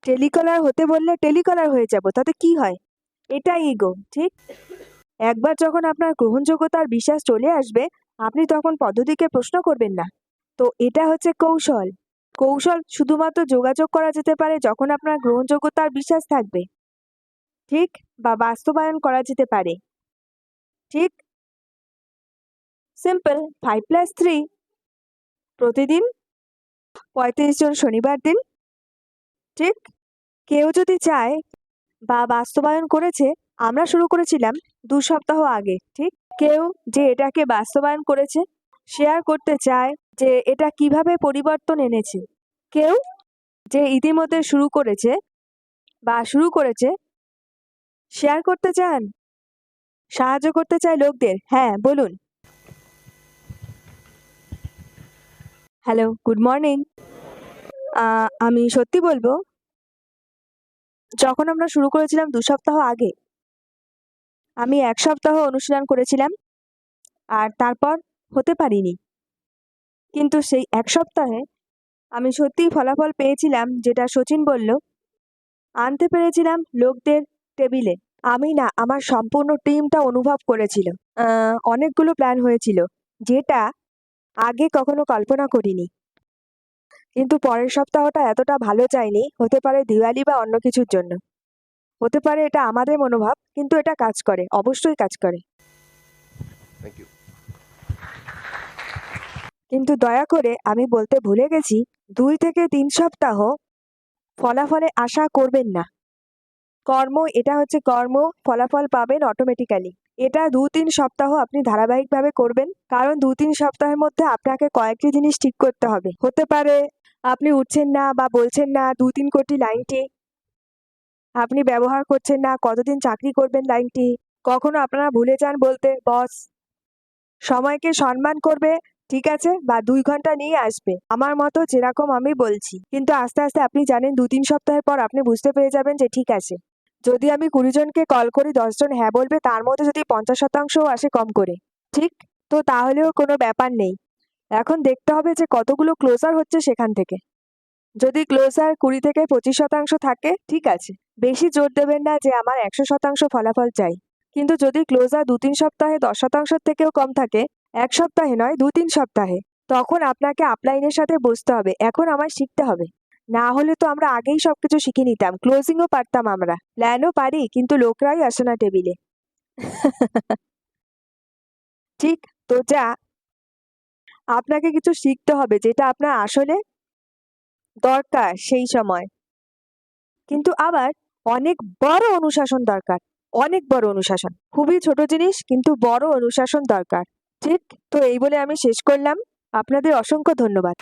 টেলিকলার হতে বললে টেলিকলার হয়ে যাব, তাতে কি হয়? এটাই ইগো, ঠিক? একবার যখন আপনার গ্রহণযোগ্যতার বিশ্বাস চলে আসবে, আপনি তখন পদ্ধতিকে প্রশ্ন করবেন না। তো এটা হচ্ছে কৌশল। কৌশল শুধুমাত্র যোগাযোগ করা যেতে পারে যখন আপনার গ্রহণযোগ্যতার বিশ্বাস থাকবে, ঠিক? বা বাস্তবায়ন করা যেতে পারে, ঠিক? সিম্পল। 5+3 প্রতিদিন 35 জন শনিবার দিন, ঠিক? কেউ যদি চায় বা বাস্তবায়ন করেছে, আমরা শুরু করেছিলাম 2 সপ্তাহ আগে, ঠিক? কেউ যে এটাকে বাস্তবায়ন করেছে, শেয়ার করতে চায় যে এটা কিভাবে পরিবর্তন এনেছে। কেউ যে ইতিমধ্যে শুরু করেছে শেয়ার করতে চান, সাহায্য করতে চায় লোকদের। হ্যাঁ, বলুন। Hello, good morning. আমি সত্যি বলবো, যখন আমরা শুরু করেছিলাম 2 সপ্তাহ আগে, আমি 1 সপ্তাহ অনুশীলন করেছিলাম, আর তারপর হতে পারিনি। কিন্তু সেই 1 সপ্তাহে আমি সত্যিই ফলাফল পেয়েছিলাম, যেটা সচিন বলল, আনতে পেরেছিলাম লোকদের টেবিলে। আমি না, আমার সম্পূর্ণ টিমটা অনুভব করেছিল। অনেকগুলো প্ল্যান হয়েছিল, যেটা আগে কখনো কল্পনা করিনি। কিন্তু পরের সপ্তাহটা এতটা ভালো যায়নি। হতে পারে দিওয়ালি বা অন্য কিছুর জন্য, হতে পারে এটা আমাদের মনোভাব, কিন্তু এটা কাজ করে, অবশ্যই কাজ করে। কিন্তু দয়া করে আমি বলতে ভুলে গেছি, 2 থেকে 3 সপ্তাহ ফলাফলে আশা করবেন না। কর্ম, এটা হচ্ছে কর্ম, ফলাফল পাবেন অটোমেটিক্যালি। এটা 2-3 সপ্তাহ আপনি ধারাবাহিকভাবে করবেন, কারণ 2-3 সপ্তাহের মধ্যে আপনাকে কয়েকটি জিনিস ঠিক করতে হবে। হতে পারে আপনি উঠছেন না বা বলছেন না 2-3 কোটি লাইনটি, আপনি ব্যবহার করছেন না, কতদিন চাকরি করবেন লাইনটি। কখনো আপনারা ভুলে যান বলতে, বস সময়কে সম্মান করবে, ঠিক আছে, বা 2 ঘন্টা নিয়ে আসবে, আমার মতো যেরকম আমি বলছি। কিন্তু আস্তে আস্তে আপনি জানেন 2-3 সপ্তাহের পর আপনি বুঝতে পেরে যাবেন যে ঠিক আছে, যদি আমি 20 জনকে কল করি, 10 জন হ্যাঁ বলবে, তার মধ্যে যদি 50% আসে কম করে, ঠিক? তো তাহলেও কোনো ব্যাপার নেই। এখন দেখতে হবে যে কতগুলো ক্লোজার হচ্ছে সেখান থেকে। যদি ক্লোজার 20 থেকে 25% থাকে, ঠিক আছে, বেশি জোর দেবেন না যে আমার 100% ফলাফল চাই। কিন্তু যদি ক্লোজার 2-3 সপ্তাহে 10% থেকেও কম থাকে, 1 সপ্তাহে নয়, 2-3 সপ্তাহে, তখন আপনাকে আপলাইনের সাথে বসতে হবে। এখন আমায় শিখতে হবে, না হলে তো আমরা আগেই সবকিছু শিখে নিতাম, ক্লোজিংও পারতাম, আমরা প্ল্যানও পারি, কিন্তু লোকরাই আসে না টেবিলে। ঠিক? তো যা, আপনাকে কিছু শিখতে হবে যেটা আপনার আসলে দরকার সেই সময়। কিন্তু আবার অনেক বড় অনুশাসন দরকার, অনেক বড় অনুশাসন। খুবই ছোট জিনিস, কিন্তু বড় অনুশাসন দরকার, ঠিক? তো এই বলে আমি শেষ করলাম। আপনাদের অসংখ্য ধন্যবাদ।